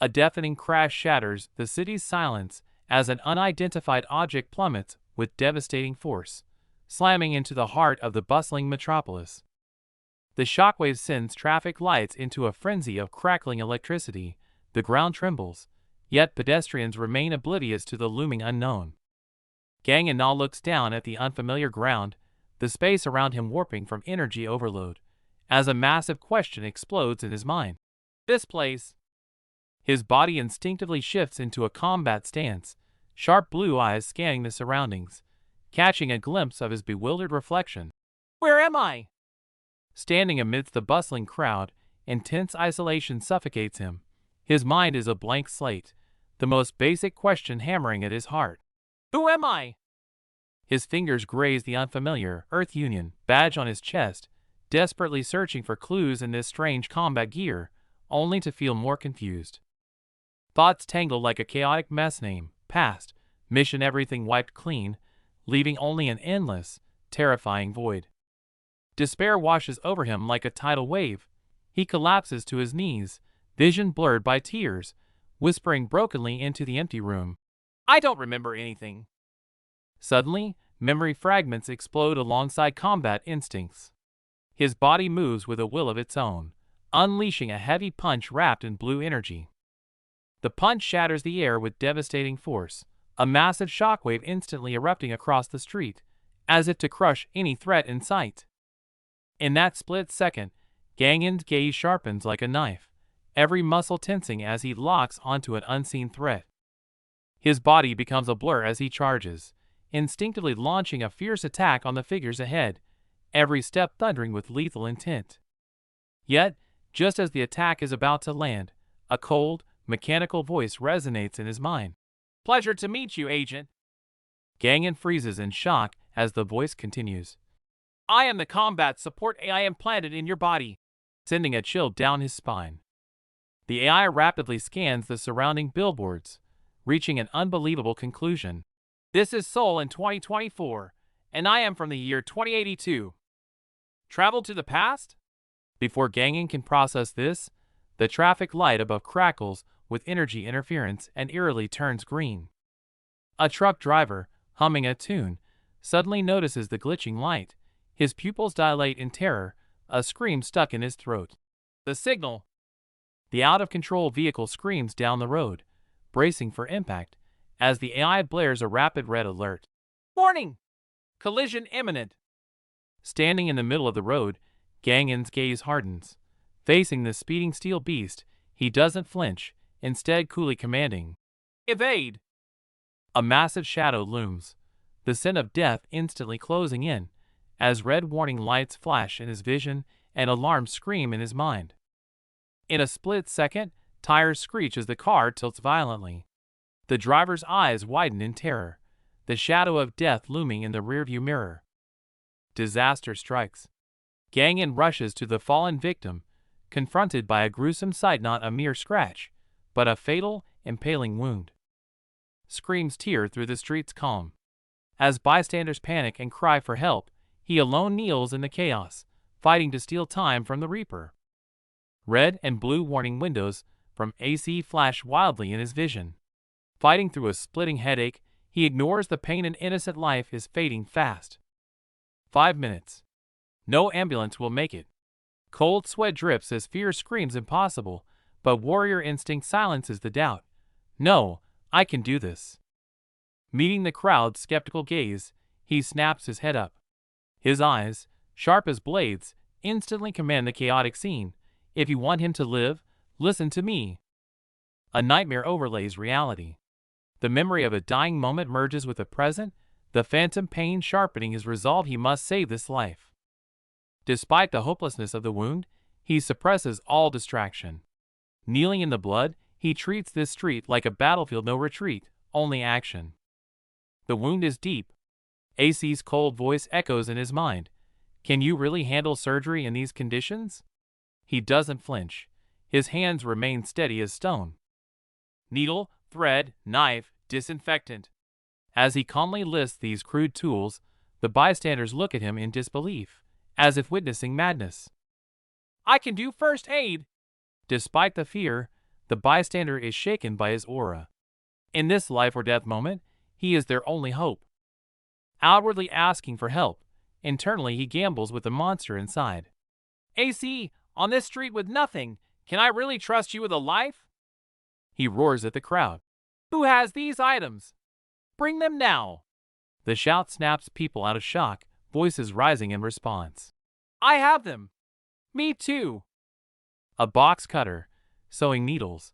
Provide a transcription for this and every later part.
A deafening crash shatters the city's silence as an unidentified object plummets with devastating force, slamming into the heart of the bustling metropolis. The shockwave sends traffic lights into a frenzy of crackling electricity. The ground trembles, yet pedestrians remain oblivious to the looming unknown. Gang and Na looks down at the unfamiliar ground, the space around him warping from energy overload, as a massive question explodes in his mind. This place. His body instinctively shifts into a combat stance, sharp blue eyes scanning the surroundings, catching a glimpse of his bewildered reflection. Where am I? Standing amidst the bustling crowd, intense isolation suffocates him. His mind is a blank slate, the most basic question hammering at his heart. Who am I? His fingers graze the unfamiliar Earth Union badge on his chest, desperately searching for clues in this strange combat gear, only to feel more confused. Thoughts tangle like a chaotic mess. Name, past, mission, everything wiped clean, leaving only an endless, terrifying void. Despair washes over him like a tidal wave. He collapses to his knees, vision blurred by tears, whispering brokenly into the empty room. I don't remember anything. Suddenly, memory fragments explode alongside combat instincts. His body moves with a will of its own, unleashing a heavy punch wrapped in blue energy. The punch shatters the air with devastating force, a massive shockwave instantly erupting across the street, as if to crush any threat in sight. In that split second, Gangin's gaze sharpens like a knife, every muscle tensing as he locks onto an unseen threat. His body becomes a blur as he charges, instinctively launching a fierce attack on the figures ahead, every step thundering with lethal intent. Yet, just as the attack is about to land, a cold, mechanical voice resonates in his mind. Pleasure to meet you, Agent. Gangin freezes in shock as the voice continues. I am the combat support AI implanted in your body, sending a chill down his spine. The AI rapidly scans the surrounding billboards, reaching an unbelievable conclusion. This is Seoul in 2024, and I am from the year 2082. Travel to the past? Before Gangin can process this, the traffic light above crackles with energy interference and eerily turns green. A truck driver, humming a tune, suddenly notices the glitching light. His pupils dilate in terror, a scream stuck in his throat. The signal! The out-of-control vehicle screams down the road, bracing for impact, as the AI blares a rapid red alert. Warning! Collision imminent! Standing in the middle of the road, Gangin's gaze hardens. Facing the speeding steel beast, he doesn't flinch, instead coolly commanding, Evade! A massive shadow looms, the scent of death instantly closing in, as red warning lights flash in his vision and alarms scream in his mind. In a split second, tires screech as the car tilts violently. The driver's eyes widen in terror, the shadow of death looming in the rearview mirror. Disaster strikes. Gangin rushes to the fallen victim, confronted by a gruesome sight, not a mere scratch, but a fatal, impaling wound. Screams tear through the street's calm. As bystanders panic and cry for help, he alone kneels in the chaos, fighting to steal time from the Reaper. Red and blue warning windows from AC flash wildly in his vision. Fighting through a splitting headache, he ignores the pain an innocent life is fading fast. 5 minutes. No ambulance will make it. Cold sweat drips as fear screams impossible, but warrior instinct silences the doubt. No, I can do this. Meeting the crowd's skeptical gaze, he snaps his head up. His eyes, sharp as blades, instantly command the chaotic scene. If you want him to live, listen to me. A nightmare overlays reality. The memory of a dying moment merges with the present, the phantom pain sharpening his resolve. He must save this life. Despite the hopelessness of the wound, he suppresses all distraction. Kneeling in the blood, he treats this street like a battlefield. No retreat, only action. The wound is deep. AC's cold voice echoes in his mind. Can you really handle surgery in these conditions? He doesn't flinch. His hands remain steady as stone. Needle, thread, knife, disinfectant. As he calmly lists these crude tools, the bystanders look at him in disbelief, as if witnessing madness. I can do first aid. Despite the fear, the bystander is shaken by his aura. In this life or death moment, he is their only hope. Outwardly asking for help, internally he gambles with the monster inside. AC, on this street with nothing, can I really trust you with a life? He roars at the crowd. Who has these items? Bring them now. The shout snaps people out of shock, voices rising in response. I have them. Me too. A box cutter, sewing needles,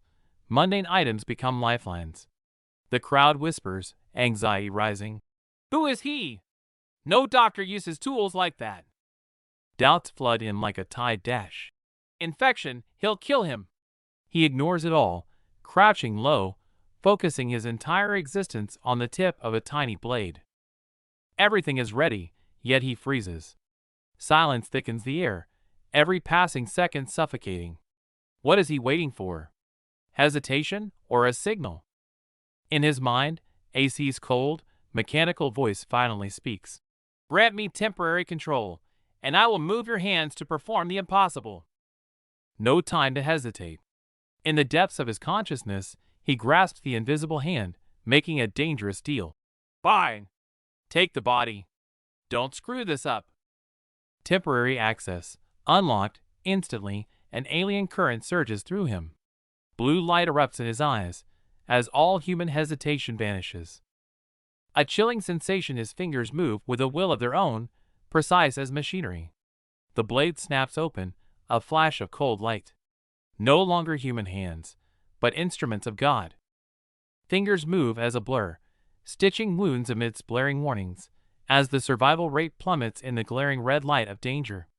mundane items become lifelines. The crowd whispers, anxiety rising. Who is he? No doctor uses tools like that. Doubts flood in like a tide dash. Infection, he'll kill him. He ignores it all, crouching low, focusing his entire existence on the tip of a tiny blade. Everything is ready, yet he freezes. Silence thickens the air, every passing second suffocating. What is he waiting for? Hesitation or a signal? In his mind, AC's cold, mechanical voice finally speaks. Grant me temporary control, and I will move your hands to perform the impossible. No time to hesitate. In the depths of his consciousness, he grasps the invisible hand, making a dangerous deal. Fine. Take the body. Don't screw this up. Temporary access. Unlocked, instantly, an alien current surges through him. Blue light erupts in his eyes, as all human hesitation vanishes. A chilling sensation his fingers move with a will of their own, precise as machinery. The blade snaps open, a flash of cold light. No longer human hands, but instruments of God. Fingers move as a blur, stitching wounds amidst blaring warnings, as the survival rate plummets in the glaring red light of danger.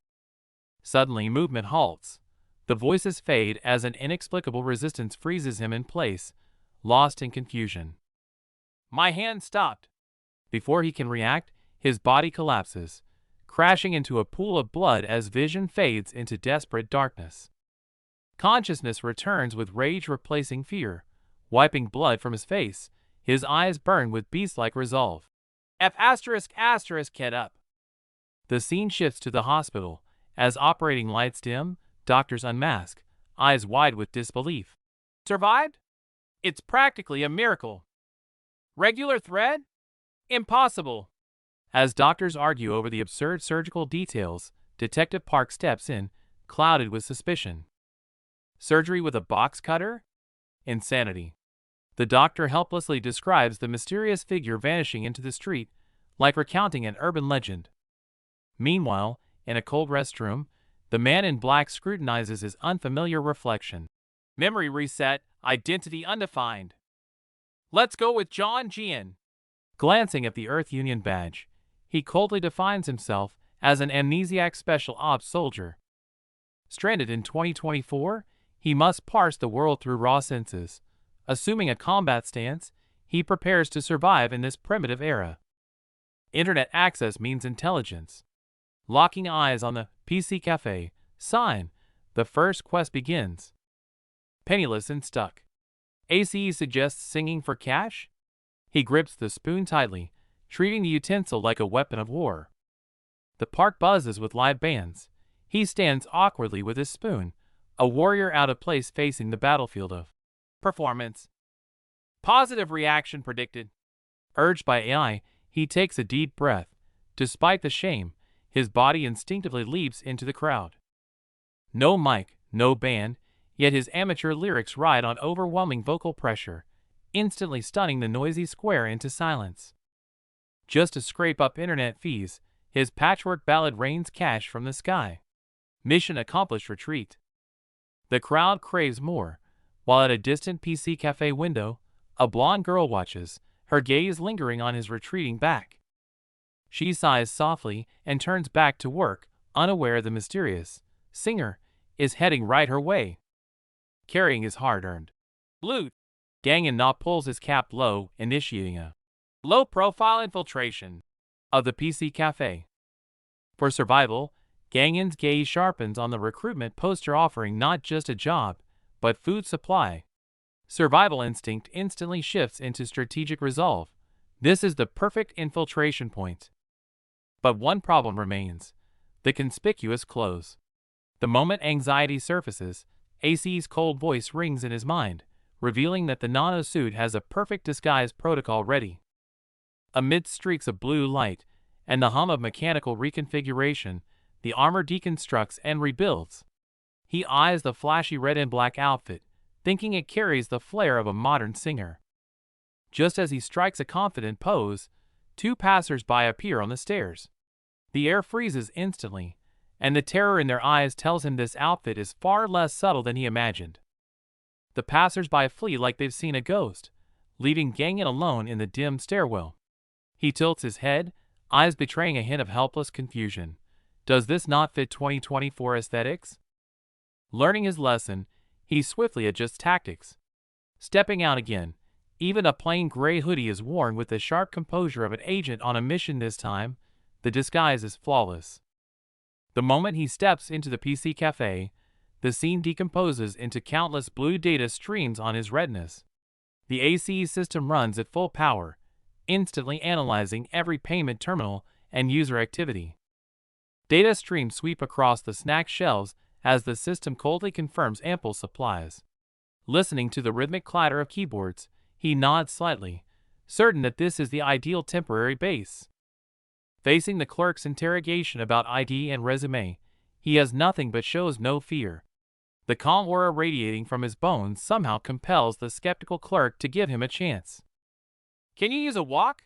Suddenly movement halts. The voices fade as an inexplicable resistance freezes him in place, lost in confusion. My hand stopped. Before he can react, his body collapses, crashing into a pool of blood as vision fades into desperate darkness. Consciousness returns with rage replacing fear, wiping blood from his face, his eyes burn with beast-like resolve. Get up. The scene shifts to the hospital. As operating lights dim, doctors unmask, eyes wide with disbelief. Survived? It's practically a miracle. Regular thread? Impossible. As doctors argue over the absurd surgical details, Detective Park steps in, clouded with suspicion. Surgery with a box cutter? Insanity. The doctor helplessly describes the mysterious figure vanishing into the street, like recounting an urban legend. Meanwhile, in a cold restroom, the man in black scrutinizes his unfamiliar reflection. Memory reset, identity undefined. Let's go with John Gian. Glancing at the Earth Union badge, he coldly defines himself as an Amnesiac Special Ops soldier. Stranded in 2024, he must parse the world through raw senses. Assuming a combat stance, he prepares to survive in this primitive era. Internet access means intelligence. Locking eyes on the PC cafe sign, the first quest begins. Penniless and stuck. ACE suggests singing for cash? He grips the spoon tightly, treating the utensil like a weapon of war. The park buzzes with live bands. He stands awkwardly with his spoon, a warrior out of place facing the battlefield of performance. Positive reaction predicted. Urged by AI, he takes a deep breath. Despite the shame, his body instinctively leaps into the crowd. No mic, no band, yet his amateur lyrics ride on overwhelming vocal pressure, instantly stunning the noisy square into silence. Just to scrape up internet fees, his patchwork ballad rains cash from the sky. Mission accomplished. Retreat. The crowd craves more, while at a distant PC cafe window, a blonde girl watches, her gaze lingering on his retreating back. She sighs softly and turns back to work, unaware the mysterious singer is heading right her way, carrying his hard-earned loot. Gangan Na pulls his cap low, initiating a low-profile infiltration of the PC cafe. For survival, Gangan's gaze sharpens on the recruitment poster offering not just a job, but food supply. Survival instinct instantly shifts into strategic resolve. This is the perfect infiltration point. But one problem remains: the conspicuous close. The moment anxiety surfaces, AC's cold voice rings in his mind, revealing that the nano suit has a perfect disguise protocol ready. Amidst streaks of blue light and the hum of mechanical reconfiguration, the armor deconstructs and rebuilds. He eyes the flashy red and black outfit, thinking it carries the flair of a modern singer. Just as he strikes a confident pose, two passers-by appear on the stairs. The air freezes instantly, and the terror in their eyes tells him this outfit is far less subtle than he imagined. The passers-by flee like they've seen a ghost, leaving Gangan alone in the dim stairwell. He tilts his head, eyes betraying a hint of helpless confusion. Does this not fit 2024 aesthetics? Learning his lesson, he swiftly adjusts tactics. Stepping out again, even a plain gray hoodie is worn with the sharp composure of an agent on a mission this time. The disguise is flawless. The moment he steps into the PC cafe, the scene decomposes into countless blue data streams on his retinas. The AC system runs at full power, instantly analyzing every payment terminal and user activity. Data streams sweep across the snack shelves as the system coldly confirms ample supplies. Listening to the rhythmic clatter of keyboards, he nods slightly, certain that this is the ideal temporary base. Facing the clerk's interrogation about ID and resume, he has nothing but shows no fear. The calm aura radiating from his bones somehow compels the skeptical clerk to give him a chance. "Can you use a wok?"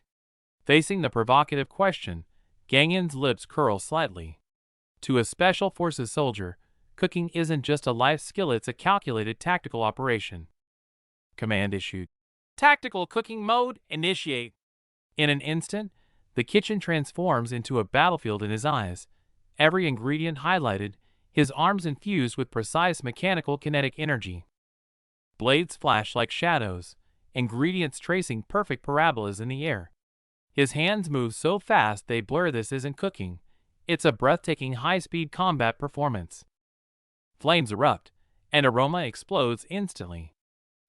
Facing the provocative question, Gangan's lips curl slightly. To a Special Forces soldier, cooking isn't just a life skill, it's a calculated tactical operation. Command issued. "Tactical cooking mode, initiate." In an instant, the kitchen transforms into a battlefield in his eyes, every ingredient highlighted, his arms infused with precise mechanical kinetic energy. Blades flash like shadows, ingredients tracing perfect parabolas in the air. His hands move so fast they blur. This isn't cooking, it's a breathtaking high-speed combat performance. Flames erupt, and aroma explodes instantly.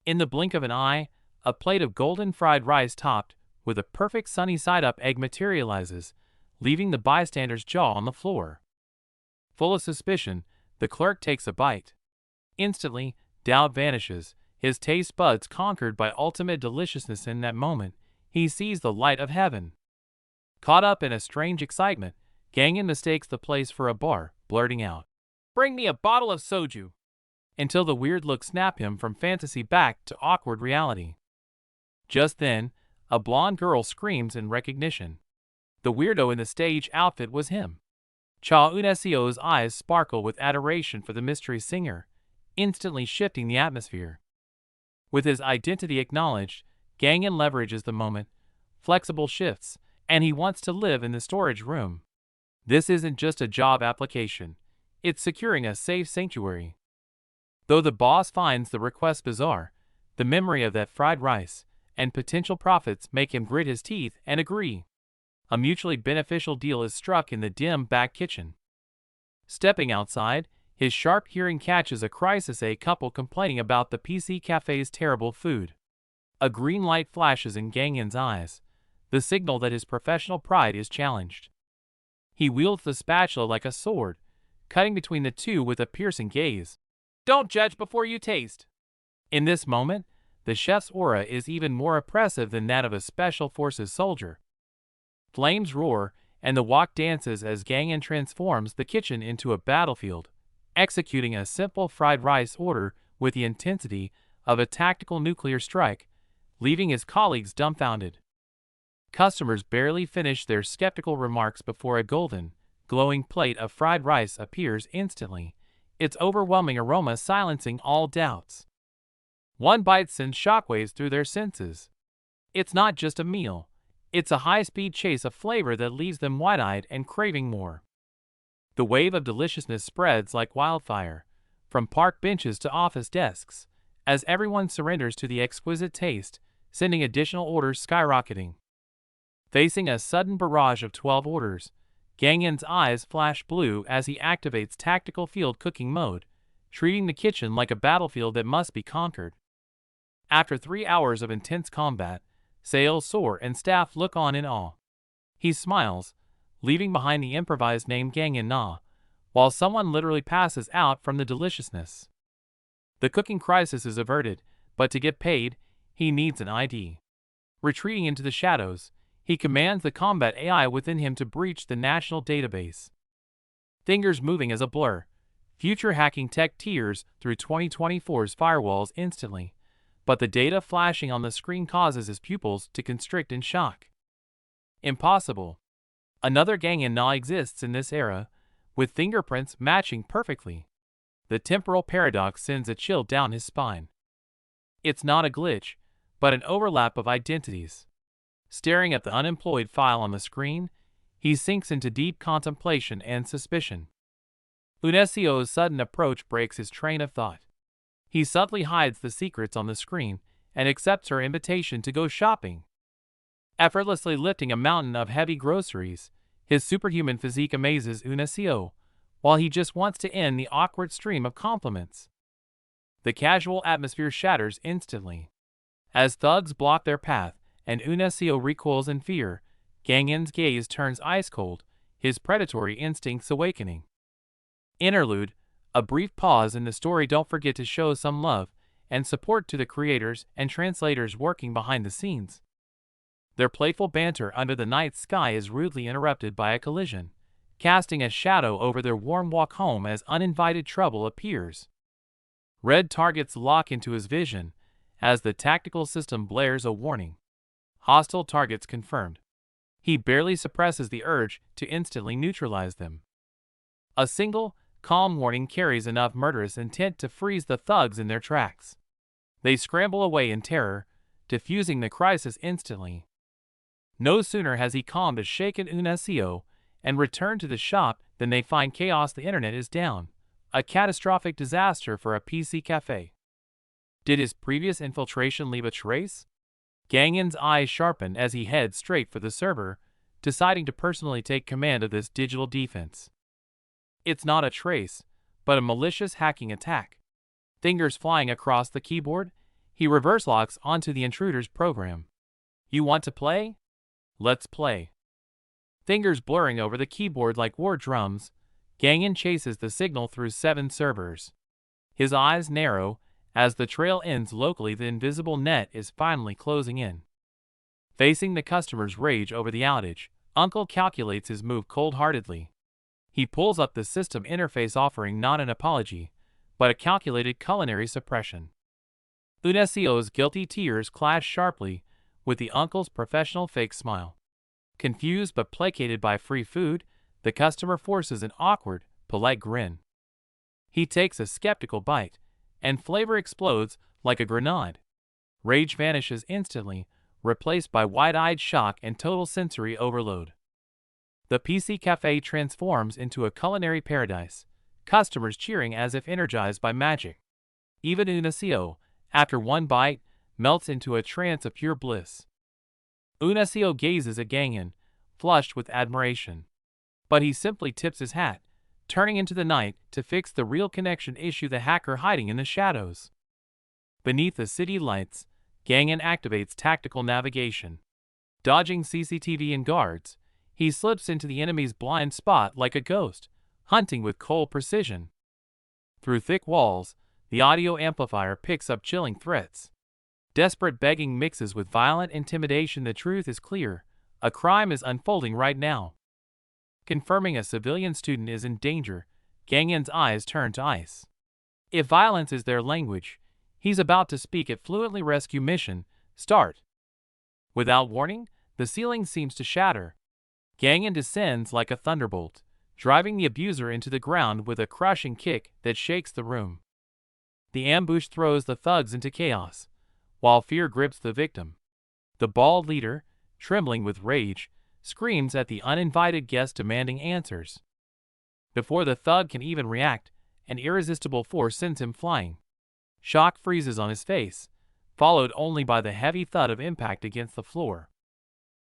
In the blink of an eye, a plate of golden fried rice topped with a perfect sunny side-up egg materializes, leaving the bystander's jaw on the floor. Full of suspicion, the clerk takes a bite. Instantly, doubt vanishes, his taste buds conquered by ultimate deliciousness. In that moment, he sees the light of heaven. Caught up in a strange excitement, Gangan mistakes the place for a bar, blurting out, "Bring me a bottle of soju," until the weird look snaps him from fantasy back to awkward reality. Just then, a blonde girl screams in recognition. The weirdo in the stage outfit was him. Cha Unesio's eyes sparkle with adoration for the mystery singer, instantly shifting the atmosphere. With his identity acknowledged, Gangan leverages the moment, flexible shifts, and he wants to live in the storage room. This isn't just a job application, it's securing a safe sanctuary. Though the boss finds the request bizarre, the memory of that fried rice and potential profits make him grit his teeth and agree. A mutually beneficial deal is struck in the dim back kitchen. Stepping outside, his sharp hearing catches a crisis: a couple complaining about the PC cafe's terrible food. A green light flashes in Gangan's eyes, the signal that his professional pride is challenged. He wields the spatula like a sword, cutting between the two with a piercing gaze. "Don't judge before you taste." In this moment, the chef's aura is even more oppressive than that of a Special Forces soldier. Flames roar, and the wok dances as Gangan transforms the kitchen into a battlefield, executing a simple fried rice order with the intensity of a tactical nuclear strike, leaving his colleagues dumbfounded. Customers barely finish their skeptical remarks before a golden, glowing plate of fried rice appears instantly, its overwhelming aroma silencing all doubts. One bite sends shockwaves through their senses. It's not just a meal, it's a high-speed chase of flavor that leaves them wide-eyed and craving more. The wave of deliciousness spreads like wildfire, from park benches to office desks, as everyone surrenders to the exquisite taste, sending additional orders skyrocketing. Facing a sudden barrage of 12 orders, Gangan's eyes flash blue as he activates tactical field cooking mode, treating the kitchen like a battlefield that must be conquered. After 3 hours of intense combat, sales soar and staff look on in awe. He smiles, leaving behind the improvised name Gangan Na, while someone literally passes out from the deliciousness. The cooking crisis is averted, but to get paid, he needs an ID. Retreating into the shadows, he commands the combat AI within him to breach the national database. Fingers moving as a blur, future hacking tech tears through 2024's firewalls instantly, but the data flashing on the screen causes his pupils to constrict in shock. Impossible. Another Gangan now exists in this era, with fingerprints matching perfectly. The temporal paradox sends a chill down his spine. It's not a glitch, but an overlap of identities. Staring at the unemployed file on the screen, he sinks into deep contemplation and suspicion. Unesio's sudden approach breaks his train of thought. He subtly hides the secrets on the screen and accepts her invitation to go shopping. Effortlessly lifting a mountain of heavy groceries, his superhuman physique amazes Unesio, while he just wants to end the awkward stream of compliments. The casual atmosphere shatters instantly. As thugs block their path and Unesio recoils in fear, Gangan's gaze turns ice cold, his predatory instincts awakening. Interlude, a brief pause in the story. Don't forget to show some love and support to the creators and translators working behind the scenes. Their playful banter under the night sky is rudely interrupted by a collision, casting a shadow over their warm walk home as uninvited trouble appears. Red targets lock into his vision as the tactical system blares a warning. Hostile targets confirmed. He barely suppresses the urge to instantly neutralize them. A single, calm warning carries enough murderous intent to freeze the thugs in their tracks. They scramble away in terror, diffusing the crisis instantly. No sooner has he calmed a shaken Unesio and returned to the shop than they find chaos. The internet is down, a catastrophic disaster for a PC cafe. Did his previous infiltration leave a trace? Gangan's eyes sharpen as he heads straight for the server, deciding to personally take command of this digital defense. It's not a trace, but a malicious hacking attack. Fingers flying across the keyboard, he reverse locks onto the intruder's program. You want to play? Let's play. Fingers blurring over the keyboard like war drums, Gangan chases the signal through 7 servers. His eyes narrow as the trail ends locally. The invisible net is finally closing in. Facing the customer's rage over the outage, Uncle calculates his move cold-heartedly. He pulls up the system interface offering not an apology, but a calculated culinary suppression. Unesio's guilty tears clash sharply with the uncle's professional fake smile. Confused but placated by free food, the customer forces an awkward, polite grin. He takes a skeptical bite, and flavor explodes like a grenade. Rage vanishes instantly, replaced by wide-eyed shock and total sensory overload. The PC cafe transforms into a culinary paradise, customers cheering as if energized by magic. Even Unesio, after one bite, melts into a trance of pure bliss. Unesio gazes at Gangan, flushed with admiration. But he simply tips his hat, turning into the night to fix the real connection issue, the hacker hiding in the shadows. Beneath the city lights, Gangan activates tactical navigation. Dodging CCTV and guards, he slips into the enemy's blind spot like a ghost, hunting with cold precision. Through thick walls, the audio amplifier picks up chilling threats. Desperate begging mixes with violent intimidation. The truth is clear, a crime is unfolding right now. Confirming a civilian student is in danger, Gangan's eyes turn to ice. If violence is their language, he's about to speak it fluently. Rescue mission, start. Without warning, the ceiling seems to shatter. Gangan descends like a thunderbolt, driving the abuser into the ground with a crushing kick that shakes the room. The ambush throws the thugs into chaos, while fear grips the victim. The bald leader, trembling with rage, screams at the uninvited guest demanding answers. Before the thug can even react, an irresistible force sends him flying. Shock freezes on his face, followed only by the heavy thud of impact against the floor.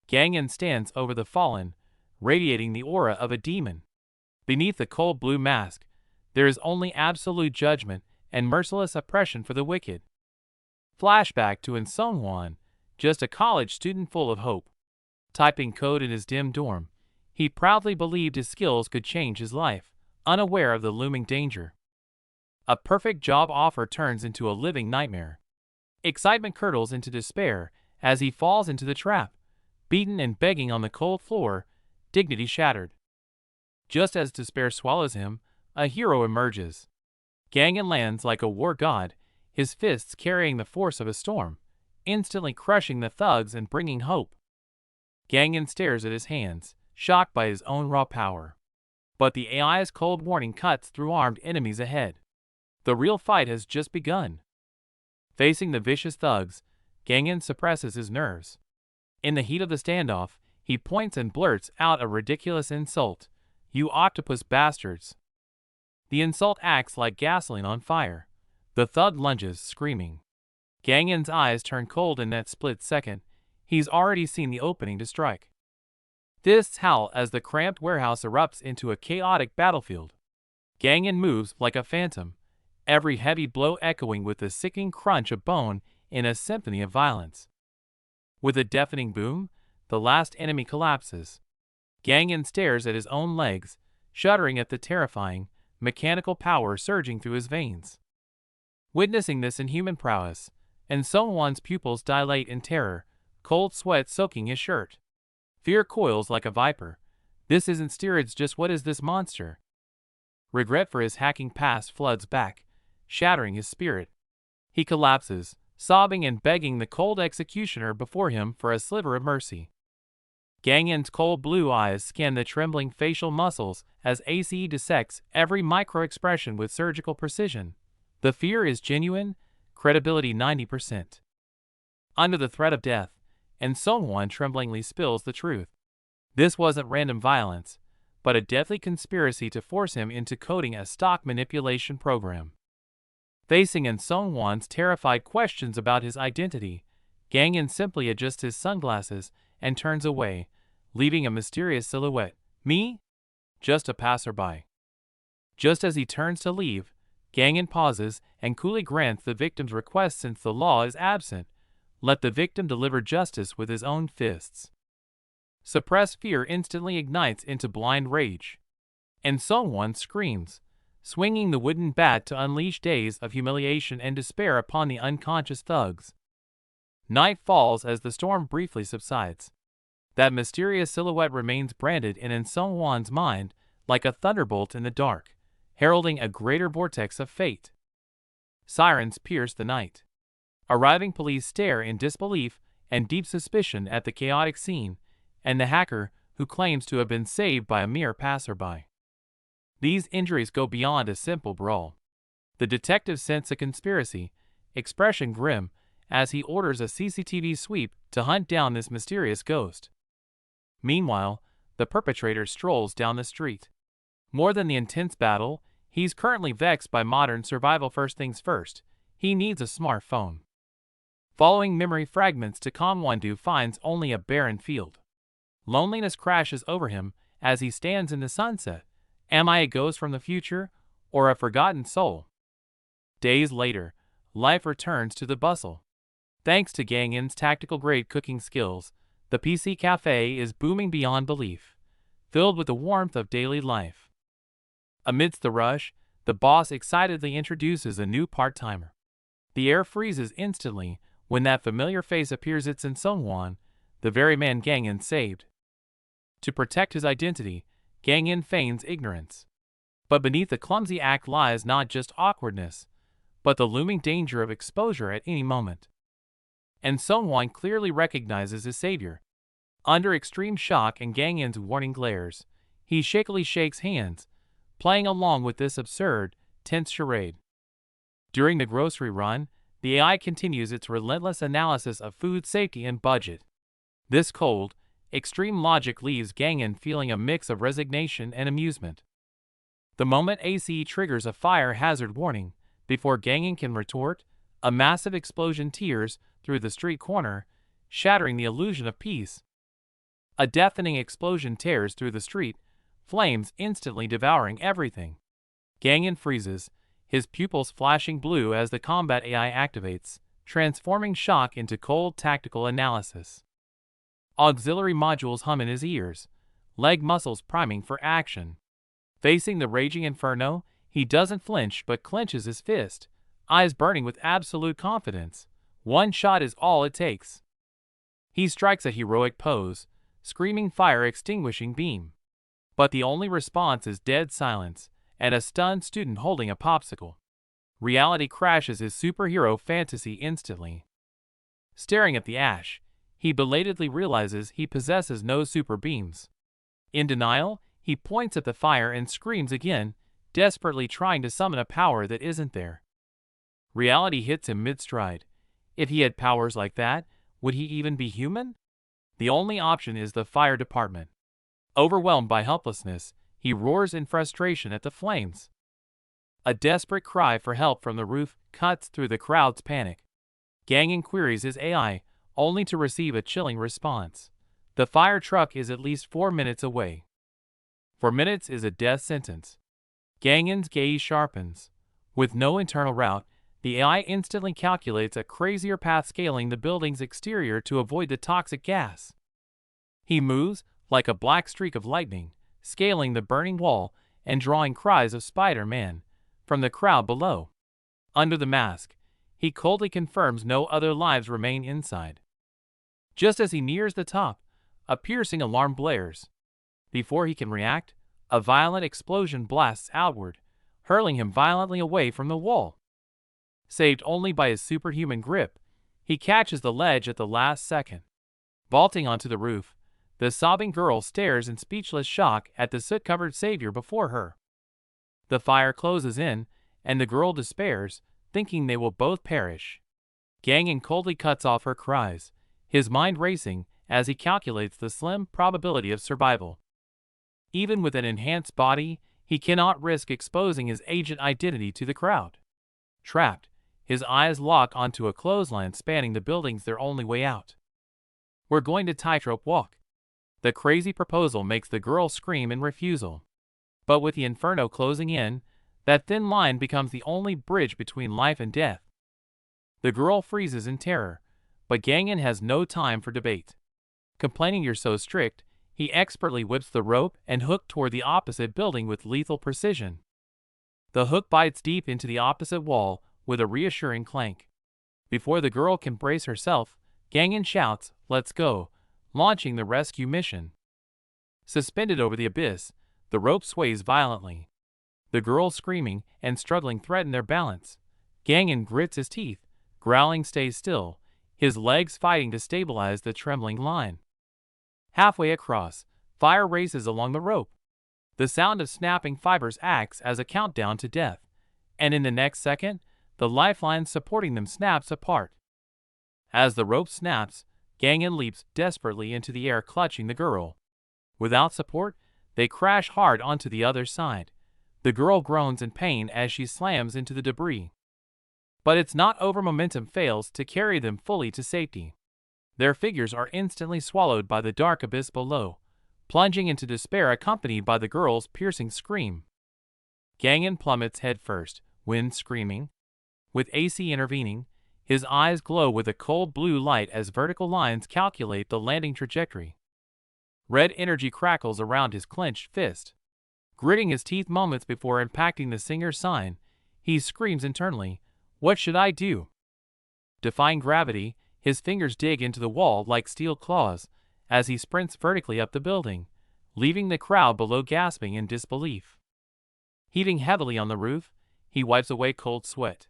Gangan stands over the fallen, radiating the aura of a demon. Beneath the cold blue mask, there is only absolute judgment and merciless oppression for the wicked. Flashback to Insongwan, just a college student full of hope. Typing code in his dim dorm, he proudly believed his skills could change his life, unaware of the looming danger. A perfect job offer turns into a living nightmare. Excitement curdles into despair as he falls into the trap, beaten and begging on the cold floor, dignity shattered. Just as despair swallows him, a hero emerges. Gangan lands like a war god, his fists carrying the force of a storm, instantly crushing the thugs and bringing hope. Gangan stares at his hands, shocked by his own raw power. But the AI's cold warning cuts through armed enemies ahead. The real fight has just begun. Facing the vicious thugs, Gangan suppresses his nerves. In the heat of the standoff, he points and blurts out a ridiculous insult. "You octopus bastards." The insult acts like gasoline on fire. The thug lunges, screaming. Gangan's eyes turn cold in that split second. He's already seen the opening to strike. Fists howl as the cramped warehouse erupts into a chaotic battlefield. Gangan moves like a phantom, every heavy blow echoing with the sickening crunch of bone in a symphony of violence. With a deafening boom, the last enemy collapses. Gangan stares at his own legs, shuddering at the terrifying, mechanical power surging through his veins. Witnessing this inhuman prowess, and Songwon's pupils dilate in terror, cold sweat soaking his shirt. Fear coils like a viper. This isn't steroids, just what is this monster? Regret for his hacking past floods back, shattering his spirit. He collapses, sobbing and begging the cold executioner before him for a sliver of mercy. Gangan's cold blue eyes scan the trembling facial muscles as ACE dissects every micro-expression with surgical precision. The fear is genuine, credibility 90%. Under the threat of death, and Songwon tremblingly spills the truth. This wasn't random violence, but a deadly conspiracy to force him into coding a stock manipulation program. Facing Songwon's terrified questions about his identity, Gangan simply adjusts his sunglasses and turns away, leaving a mysterious silhouette. "Me? Just a passerby." Just as he turns to leave, Gangan pauses and coolly grants the victim's request. Since the law is absent, let the victim deliver justice with his own fists. Suppressed fear instantly ignites into blind rage. And Songwon screams, swinging the wooden bat to unleash days of humiliation and despair upon the unconscious thugs. Night falls as the storm briefly subsides. That mysterious silhouette remains branded in Songwon's mind like a thunderbolt in the dark, heralding a greater vortex of fate. Sirens pierce the night. Arriving police stare in disbelief and deep suspicion at the chaotic scene, and the hacker who claims to have been saved by a mere passerby. These injuries go beyond a simple brawl. The detective sense a conspiracy, expression grim, as he orders a CCTV sweep to hunt down this mysterious ghost. Meanwhile, the perpetrator strolls down the street. More than the intense battle, he's currently vexed by modern survival. First things first, he needs a smartphone. Following memory fragments to Kongwondu finds only a barren field. Loneliness crashes over him as he stands in the sunset. Am I a ghost from the future, or a forgotten soul? Days later, life returns to the bustle. Thanks to Gangan's tactical-grade cooking skills, the PC cafe is booming beyond belief, filled with the warmth of daily life. Amidst the rush, the boss excitedly introduces a new part-timer. The air freezes instantly when that familiar face appears. It's Songwon, the very man Gangan saved. To protect his identity, Gangan feigns ignorance. But beneath the clumsy act lies not just awkwardness, but the looming danger of exposure at any moment. And Songwon clearly recognizes his savior. Under extreme shock and Gangan's warning glares, he shakily shakes hands, playing along with this absurd, tense charade. During the grocery run, the AI continues its relentless analysis of food safety and budget. This cold, extreme logic leaves Gangan feeling a mix of resignation and amusement. The moment ACE triggers a fire hazard warning, before Gangan can retort, a massive explosion tears through the street corner, shattering the illusion of peace. A deafening explosion tears through the street, flames instantly devouring everything. Gangan freezes, his pupils flashing blue as the combat AI activates, transforming shock into cold tactical analysis. Auxiliary modules hum in his ears, leg muscles priming for action. Facing the raging inferno, He doesn't flinch but clenches his fist, eyes burning with absolute confidence. One shot is all it takes. He strikes a heroic pose, screaming fire extinguishing beam. But the only response is dead silence, and a stunned student holding a popsicle. Reality crashes his superhero fantasy instantly. Staring at the ash, he belatedly realizes he possesses no super beams. In denial, he points at the fire and screams again, desperately trying to summon a power that isn't there. Reality hits him mid-stride. If he had powers like that, would he even be human? The only option is the fire department. Overwhelmed by helplessness, he roars in frustration at the flames. A desperate cry for help from the roof cuts through the crowd's panic. Gangan queries his AI, only to receive a chilling response. The fire truck is at least 4 minutes away. 4 minutes is a death sentence. Gangan's gaze sharpens. With no internal route, the AI instantly calculates a crazier path scaling the building's exterior to avoid the toxic gas. He moves, like a black streak of lightning, scaling the burning wall and drawing cries of Spider-Man from the crowd below. Under the mask, he coldly confirms no other lives remain inside. Just as he nears the top, a piercing alarm blares. Before he can react, a violent explosion blasts outward, hurling him violently away from the wall. Saved only by his superhuman grip, he catches the ledge at the last second. Vaulting onto the roof, the sobbing girl stares in speechless shock at the soot-covered savior before her. The fire closes in, and the girl despairs, thinking they will both perish. Gangan coldly cuts off her cries, his mind racing as he calculates the slim probability of survival. Even with an enhanced body, he cannot risk exposing his agent identity to the crowd. Trapped, his eyes lock onto a clothesline spanning the building's their only way out. "We're going to tightrope walk." The crazy proposal makes the girl scream in refusal. But with the inferno closing in, that thin line becomes the only bridge between life and death. The girl freezes in terror, but Gangan has no time for debate. Complaining you're so strict, he expertly whips the rope and hook toward the opposite building with lethal precision. The hook bites deep into the opposite wall with a reassuring clank. Before the girl can brace herself, Gangan shouts, "Let's go," launching the rescue mission. Suspended over the abyss, the rope sways violently. The girls screaming and struggling threaten their balance. Gangan grits his teeth, growling "Stay still," his legs fighting to stabilize the trembling line. Halfway across, fire races along the rope. The sound of snapping fibers acts as a countdown to death, and in the next second, the lifeline supporting them snaps apart. As the rope snaps, Gangan leaps desperately into the air clutching the girl. Without support, they crash hard onto the other side. The girl groans in pain as she slams into the debris. But it's not over. Momentum fails to carry them fully to safety. Their figures are instantly swallowed by the dark abyss below, plunging into despair accompanied by the girl's piercing scream. Gangan plummets headfirst, wind screaming. With AC intervening, his eyes glow with a cold blue light as vertical lines calculate the landing trajectory. Red energy crackles around his clenched fist. Gritting his teeth moments before impacting the singer's sign, he screams internally, "What should I do?" Defying gravity, his fingers dig into the wall like steel claws as he sprints vertically up the building, leaving the crowd below gasping in disbelief. Heaving heavily on the roof, he wipes away cold sweat.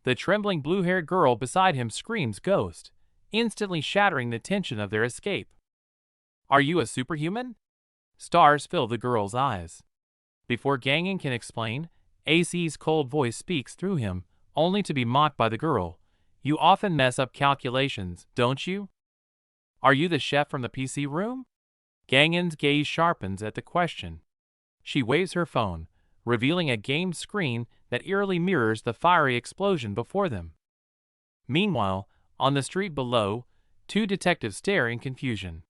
The trembling blue-haired girl beside him screams "Ghost," instantly shattering the tension of their escape. "Are you a superhuman?" Stars fill the girl's eyes. Before Gangan can explain, AC's cold voice speaks through him, only to be mocked by the girl. "You often mess up calculations, don't you? Are you the chef from the PC room?" Gangan's gaze sharpens at the question. She waves her phone, revealing a gamed screen that eerily mirrors the fiery explosion before them. Meanwhile, on the street below, two detectives stare in confusion.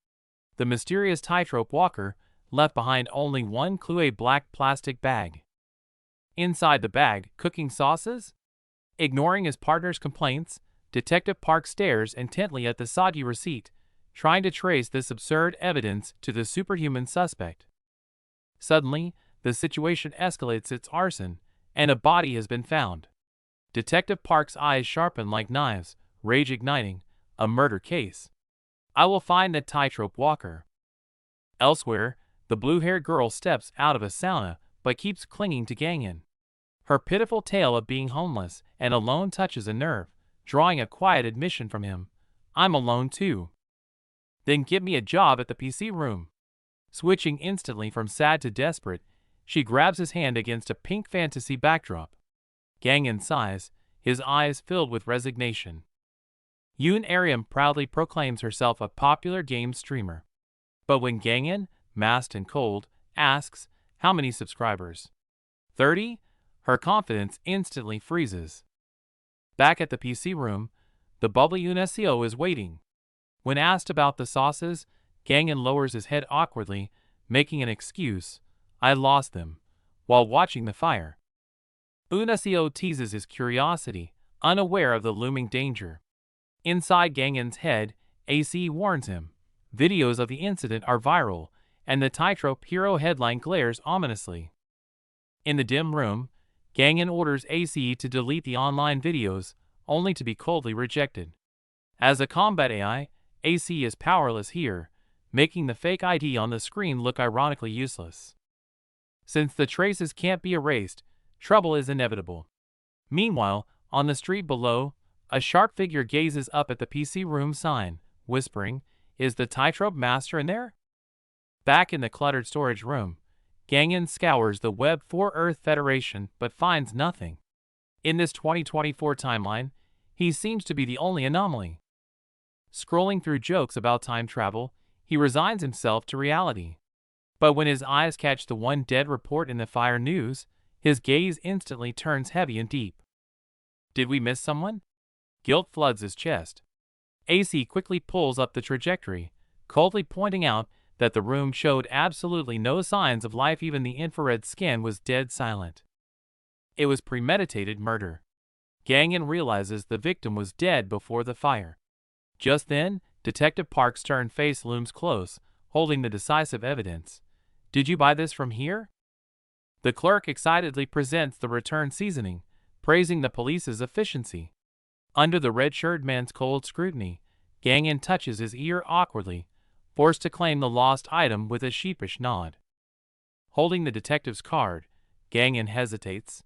The mysterious tightrope walker left behind only one clue: a black plastic bag. Inside the bag, cooking sauces? Ignoring his partner's complaints, Detective Park stares intently at the soggy receipt, trying to trace this absurd evidence to the superhuman suspect. Suddenly, the situation escalates. It's arson, and a body has been found. Detective Park's eyes sharpen like knives, rage igniting. A murder case. I will find that tightrope walker. Elsewhere, the blue-haired girl steps out of a sauna but keeps clinging to Gangan. Her pitiful tale of being homeless and alone touches a nerve, drawing a quiet admission from him. I'm alone too. Then give me a job at the PC room. Switching instantly from sad to desperate, she grabs his hand against a pink fantasy backdrop. Gangan sighs, his eyes filled with resignation. Yoon Aryam proudly proclaims herself a popular game streamer. But when Gangan, masked and cold, asks, how many subscribers? 30? Her confidence instantly freezes. Back at the PC room, the bubbly Unesio is waiting. When asked about the sauces, Gangan lowers his head awkwardly, making an excuse, I lost them, while watching the fire. Unesio teases his curiosity, unaware of the looming danger. Inside Gangan's head, AC warns him. Videos of the incident are viral, and the tightrope hero headline glares ominously. In the dim room, Gangan orders AC to delete the online videos, only to be coldly rejected. As a combat AI, AC is powerless here, making the fake ID on the screen look ironically useless. Since the traces can't be erased, trouble is inevitable. Meanwhile, on the street below, a sharp figure gazes up at the PC room sign, whispering, is the tightrope master in there? Back in the cluttered storage room, Gangan scours the web for Earth Federation but finds nothing. In this 2024 timeline, he seems to be the only anomaly. Scrolling through jokes about time travel, he resigns himself to reality. But when his eyes catch the one dead report in the Fire News, his gaze instantly turns heavy and deep. Did we miss someone? Guilt floods his chest. AC quickly pulls up the trajectory, coldly pointing out that the room showed absolutely no signs of life, even the infrared scan was dead silent. It was premeditated murder. Gangan realizes the victim was dead before the fire. Just then, Detective Park's stern face looms close, holding the decisive evidence. Did you buy this from here? The clerk excitedly presents the return seasoning, praising the police's efficiency. Under the red-shirted man's cold scrutiny, Gangan touches his ear awkwardly, forced to claim the lost item with a sheepish nod. Holding the detective's card, Gangan hesitates.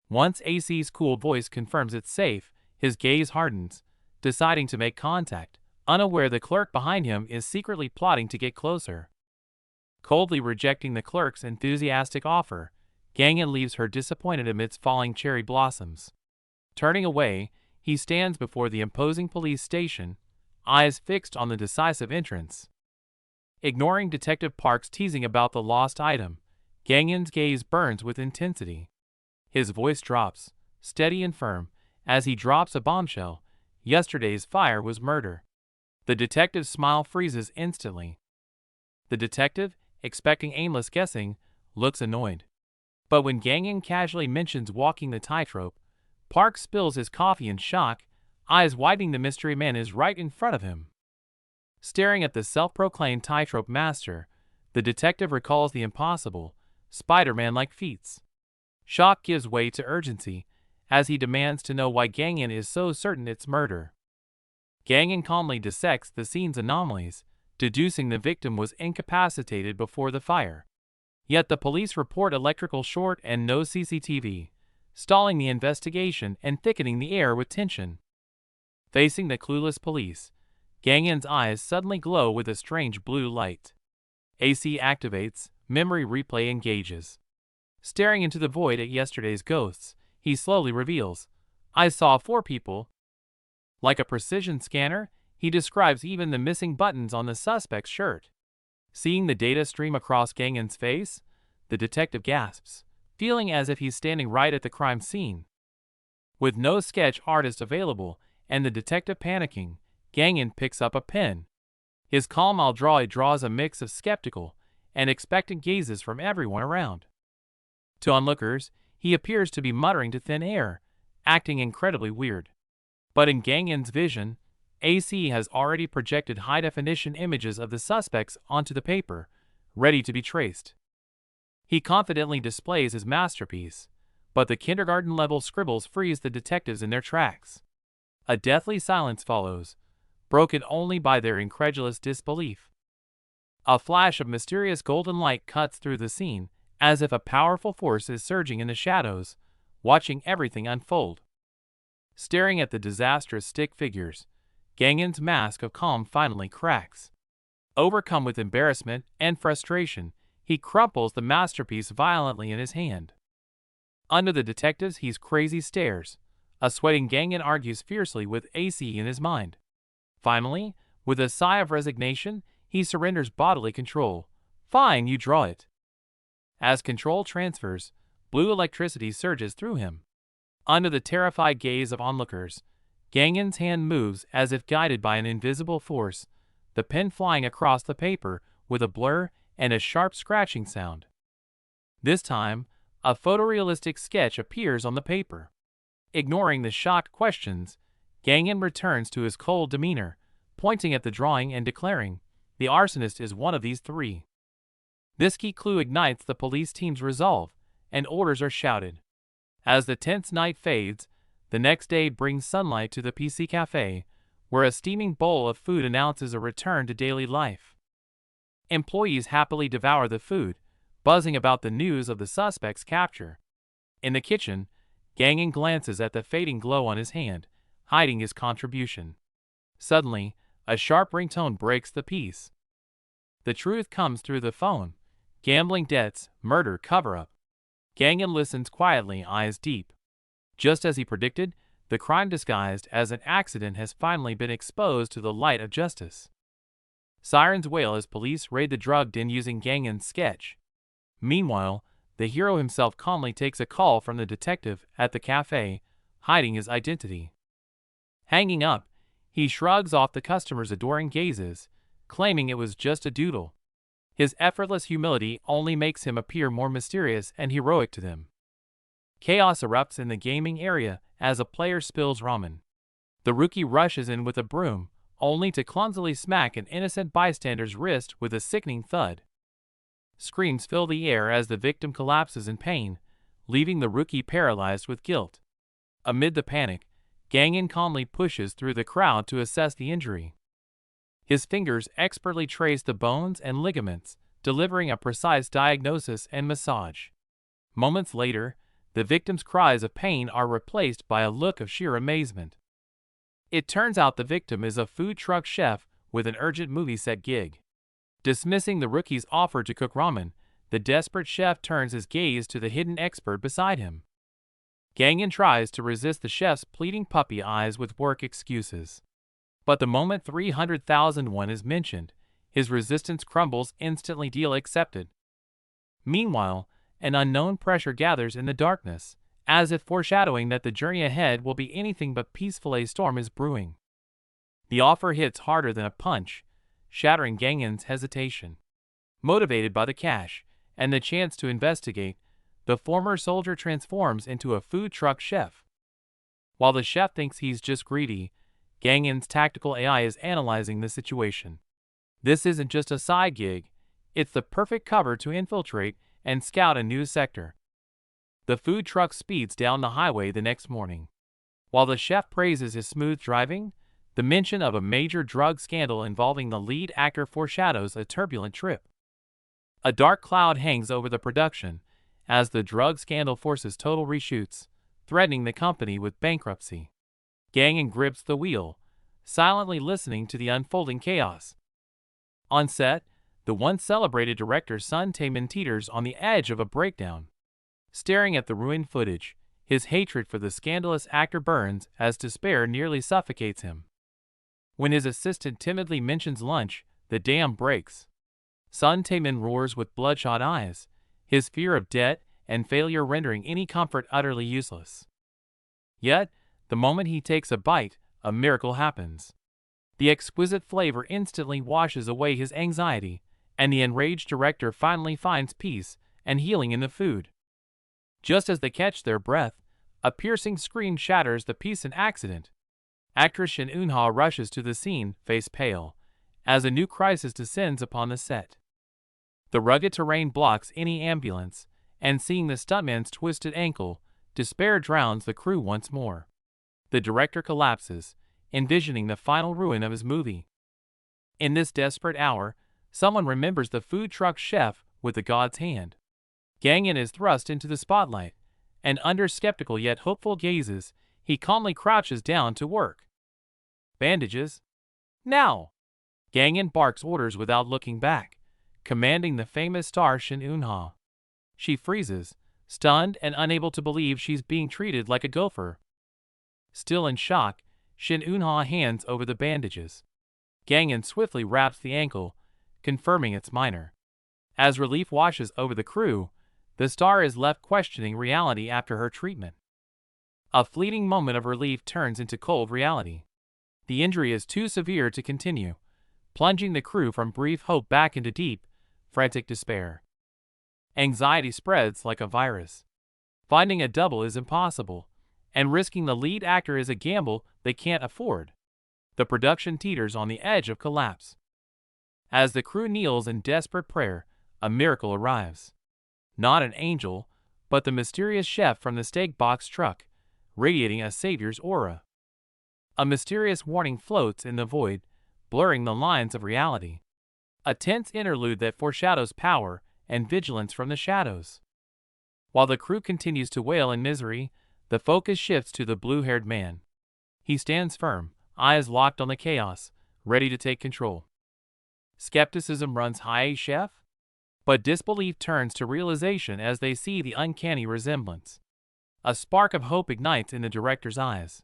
Once AC's cool voice confirms it's safe, his gaze hardens, deciding to make contact, unaware the clerk behind him is secretly plotting to get closer. Coldly rejecting the clerk's enthusiastic offer, Gangan leaves her disappointed amidst falling cherry blossoms. Turning away, he stands before the imposing police station, eyes fixed on the decisive entrance. Ignoring Detective Park's teasing about the lost item, Gangan's gaze burns with intensity. His voice drops, steady and firm, as he drops a bombshell. Yesterday's fire was murder. The detective's smile freezes instantly. The detective, expecting aimless guessing, looks annoyed. But when Gangan casually mentions walking the tightrope, Park spills his coffee in shock, eyes widening. The mystery man is right in front of him. Staring at the self-proclaimed tightrope master, the detective recalls the impossible, Spider-Man-like feats. Shock gives way to urgency, as he demands to know why Gangan is so certain it's murder. Gangan calmly dissects the scene's anomalies, deducing the victim was incapacitated before the fire. Yet the police report electrical short and no CCTV, stalling the investigation and thickening the air with tension. Facing the clueless police, Gangan's eyes suddenly glow with a strange blue light. AC activates, memory replay engages. Staring into the void at yesterday's ghosts, he slowly reveals, I saw 4 people. Like a precision scanner, he describes even the missing buttons on the suspect's shirt. Seeing the data stream across Gangan's face, the detective gasps, feeling as if he's standing right at the crime scene. With no sketch artist available, and the detective panicking, Gangan picks up a pen. His calm draw draws a mix of skeptical and expectant gazes from everyone around. To onlookers, he appears to be muttering to thin air, acting incredibly weird. But in Gangan's vision, AC has already projected high-definition images of the suspects onto the paper, ready to be traced. He confidently displays his masterpiece, but the kindergarten-level scribbles freeze the detectives in their tracks. A deathly silence follows, broken only by their incredulous disbelief. A flash of mysterious golden light cuts through the scene, as if a powerful force is surging in the shadows, watching everything unfold. Staring at the disastrous stick figures, Gangen's mask of calm finally cracks. Overcome with embarrassment and frustration, he crumples the masterpiece violently in his hand. Under the detectives, he's crazy stares. A sweating Gangen argues fiercely with AC in his mind. Finally, with a sigh of resignation, he surrenders bodily control. Fine, you draw it. As control transfers, blue electricity surges through him. Under the terrified gaze of onlookers, Gangen's hand moves as if guided by an invisible force, the pen flying across the paper with a blur and a sharp scratching sound. This time, a photorealistic sketch appears on the paper. Ignoring the shocked questions, Gangen returns to his cold demeanor, pointing at the drawing and declaring, "The arsonist is one of these three." This key clue ignites the police team's resolve, and orders are shouted. As the tense night fades, the next day brings sunlight to the PC cafe, where a steaming bowl of food announces a return to daily life. Employees happily devour the food, buzzing about the news of the suspect's capture. In the kitchen, Gangen glances at the fading glow on his hand, hiding his contribution. Suddenly, a sharp ringtone breaks the peace. The truth comes through the phone. Gambling debts, murder, cover-up. Gangen listens quietly, eyes deep. Just as he predicted, the crime disguised as an accident has finally been exposed to the light of justice. Sirens wail as police raid the drug den using Gangen's sketch. Meanwhile, the hero himself calmly takes a call from the detective at the cafe, hiding his identity. Hanging up, he shrugs off the customer's adoring gazes, claiming it was just a doodle. His effortless humility only makes him appear more mysterious and heroic to them. Chaos erupts in the gaming area as a player spills ramen. The rookie rushes in with a broom, only to clumsily smack an innocent bystander's wrist with a sickening thud. Screams fill the air as the victim collapses in pain, leaving the rookie paralyzed with guilt. Amid the panic, Gangen calmly pushes through the crowd to assess the injury. His fingers expertly trace the bones and ligaments, delivering a precise diagnosis and massage. Moments later, the victim's cries of pain are replaced by a look of sheer amazement. It turns out the victim is a food truck chef with an urgent movie set gig. Dismissing the rookie's offer to cook ramen, the desperate chef turns his gaze to the hidden expert beside him. Gangen tries to resist the chef's pleading puppy eyes with work excuses. But the moment 300,001 is mentioned, his resistance crumbles instantly. Deal accepted. Meanwhile, an unknown pressure gathers in the darkness, as if foreshadowing that the journey ahead will be anything but peaceful. A storm is brewing. The offer hits harder than a punch, shattering Gangen's hesitation. Motivated by the cash and the chance to investigate, the former soldier transforms into a food truck chef. While the chef thinks he's just greedy, Gangen's tactical AI is analyzing the situation. This isn't just a side gig, it's the perfect cover to infiltrate and scout a new sector. The food truck speeds down the highway the next morning. While the chef praises his smooth driving, the mention of a major drug scandal involving the lead actor foreshadows a turbulent trip. A dark cloud hangs over the production, as the drug scandal forces total reshoots, threatening the company with bankruptcy. Gangen grips the wheel, silently listening to the unfolding chaos. On set, the once celebrated director Sun Taemin teeters on the edge of a breakdown. Staring at the ruined footage, his hatred for the scandalous actor burns as despair nearly suffocates him. When his assistant timidly mentions lunch, the dam breaks. Sun Taemin roars with bloodshot eyes, his fear of debt and failure rendering any comfort utterly useless. Yet, the moment he takes a bite, a miracle happens. The exquisite flavor instantly washes away his anxiety, and the enraged director finally finds peace and healing in the food. Just as they catch their breath, a piercing scream shatters the peace and accident. Actress Shin Eun-ha rushes to the scene, face pale, as a new crisis descends upon the set. The rugged terrain blocks any ambulance, and seeing the stuntman's twisted ankle, despair drowns the crew once more. The director collapses, envisioning the final ruin of his movie. In this desperate hour, someone remembers the food truck chef with the god's hand. Gangin is thrust into the spotlight, and under skeptical yet hopeful gazes, he calmly crouches down to work. Bandages? Now! Gangin barks orders without looking back, commanding the famous star Shin Eun-ha. She freezes, stunned and unable to believe she's being treated like a gopher. Still in shock, Shin Eun-ha hands over the bandages. Gangin swiftly wraps the ankle, confirming it's minor. As relief washes over the crew, the star is left questioning reality after her treatment. A fleeting moment of relief turns into cold reality. The injury is too severe to continue, plunging the crew from brief hope back into deep, frantic despair. Anxiety spreads like a virus. Finding a double is impossible, and risking the lead actor is a gamble they can't afford. The production teeters on the edge of collapse. As the crew kneels in desperate prayer, a miracle arrives. Not an angel, but the mysterious chef from the steak box truck, radiating a savior's aura. A mysterious warning floats in the void, blurring the lines of reality. A tense interlude that foreshadows power and vigilance from the shadows. While the crew continues to wail in misery, the focus shifts to the blue-haired man. He stands firm, eyes locked on the chaos, ready to take control. Skepticism runs high, chef? But disbelief turns to realization as they see the uncanny resemblance. A spark of hope ignites in the director's eyes.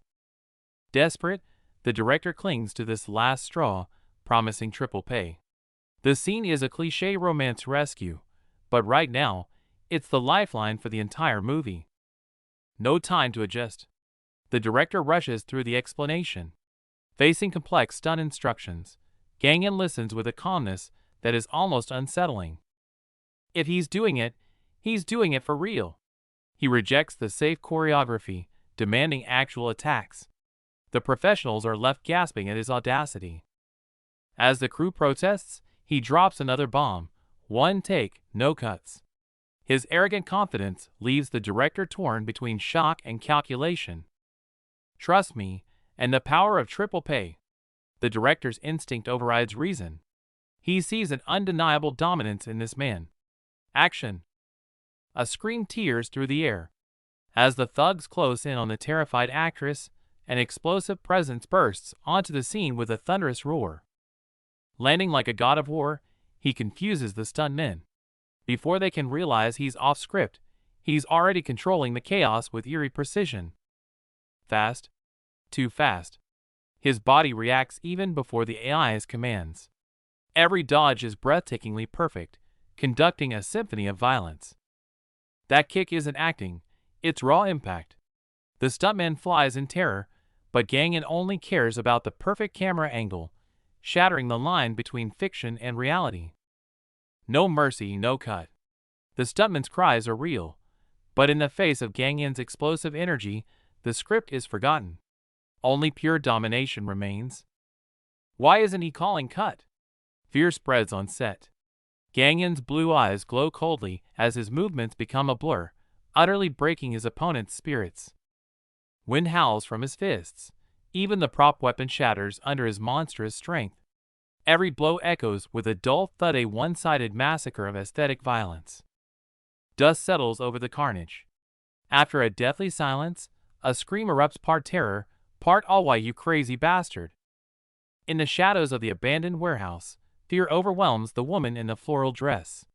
Desperate, the director clings to this last straw, promising triple pay. The scene is a cliché romance rescue, but right now, it's the lifeline for the entire movie. No time to adjust. The director rushes through the explanation. Facing complex stunt instructions, Gangin listens with a calmness that is almost unsettling. If he's doing it for real. He rejects the safe choreography, demanding actual attacks. The professionals are left gasping at his audacity. As the crew protests, he drops another bomb. One take, no cuts. His arrogant confidence leaves the director torn between shock and calculation. Trust me, and the power of triple pay. The director's instinct overrides reason. He sees an undeniable dominance in this man. Action! A scream tears through the air. As the thugs close in on the terrified actress, an explosive presence bursts onto the scene with a thunderous roar. Landing like a god of war, he confuses the stuntmen. Before they can realize he's off script, he's already controlling the chaos with eerie precision. Fast. Too fast. His body reacts even before the AI's commands. Every dodge is breathtakingly perfect, conducting a symphony of violence. That kick isn't acting, it's raw impact. The stuntman flies in terror, but Gangin only cares about the perfect camera angle, shattering the line between fiction and reality. No mercy, no cut. The stuntman's cries are real, but in the face of Gangin's explosive energy, the script is forgotten. Only pure domination remains. Why isn't he calling cut? Fear spreads on set. Gangin's blue eyes glow coldly as his movements become a blur, utterly breaking his opponent's spirits. Wind howls from his fists. Even the prop weapon shatters under his monstrous strength. Every blow echoes with a dull thud, a one-sided massacre of aesthetic violence. Dust settles over the carnage. After a deathly silence, a scream erupts, part terror, part "Oh, why you crazy bastard." In the shadows of the abandoned warehouse, fear overwhelms the woman in the floral dress.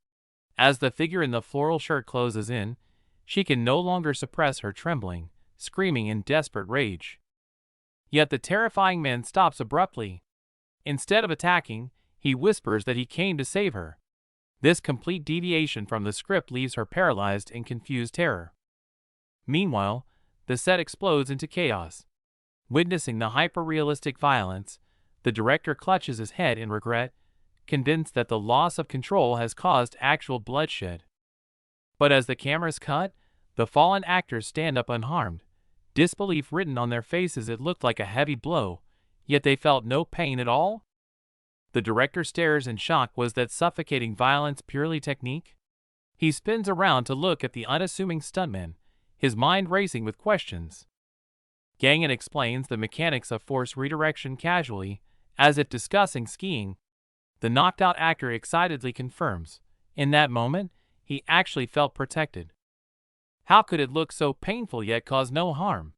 As the figure in the floral shirt closes in, she can no longer suppress her trembling, screaming in desperate rage. Yet the terrifying man stops abruptly. Instead of attacking, he whispers that he came to save her. This complete deviation from the script leaves her paralyzed in confused terror. Meanwhile, the set explodes into chaos. Witnessing the hyper-realistic violence, the director clutches his head in regret, convinced that the loss of control has caused actual bloodshed. But as the cameras cut, the fallen actors stand up unharmed, disbelief written on their faces. It looked like a heavy blow, yet they felt no pain at all? The director stares in shock. Was that suffocating violence purely technique? He spins around to look at the unassuming stuntman, his mind racing with questions. Gangan explains the mechanics of force redirection casually, as if discussing skiing. The knocked-out actor excitedly confirms, in that moment, he actually felt protected. How could it look so painful yet cause no harm?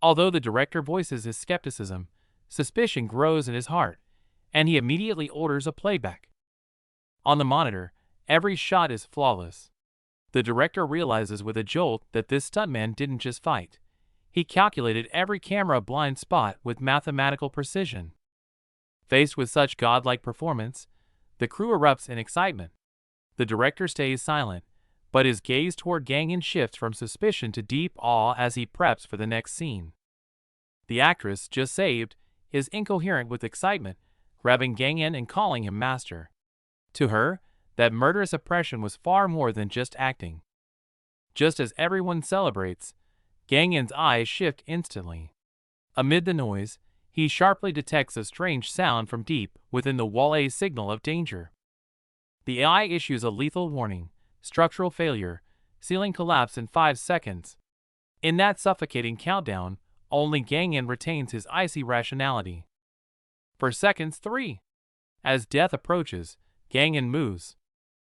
Although the director voices his skepticism, suspicion grows in his heart, and he immediately orders a playback. On the monitor, every shot is flawless. The director realizes with a jolt that this stuntman didn't just fight. He calculated every camera blind spot with mathematical precision. Faced with such godlike performance, the crew erupts in excitement. The director stays silent, but his gaze toward Gangan shifts from suspicion to deep awe as he preps for the next scene. The actress, just saved, is incoherent with excitement, grabbing Gangan and calling him master. To her, that murderous oppression was far more than just acting. Just as everyone celebrates, Gangan's eyes shift instantly. Amid the noise, he sharply detects a strange sound from deep within the wall, a signal of danger. The AI issues a lethal warning: structural failure, ceiling collapse in 5 seconds. In that suffocating countdown, only Gangan retains his icy rationality. For seconds 3. As death approaches, Gangan moves.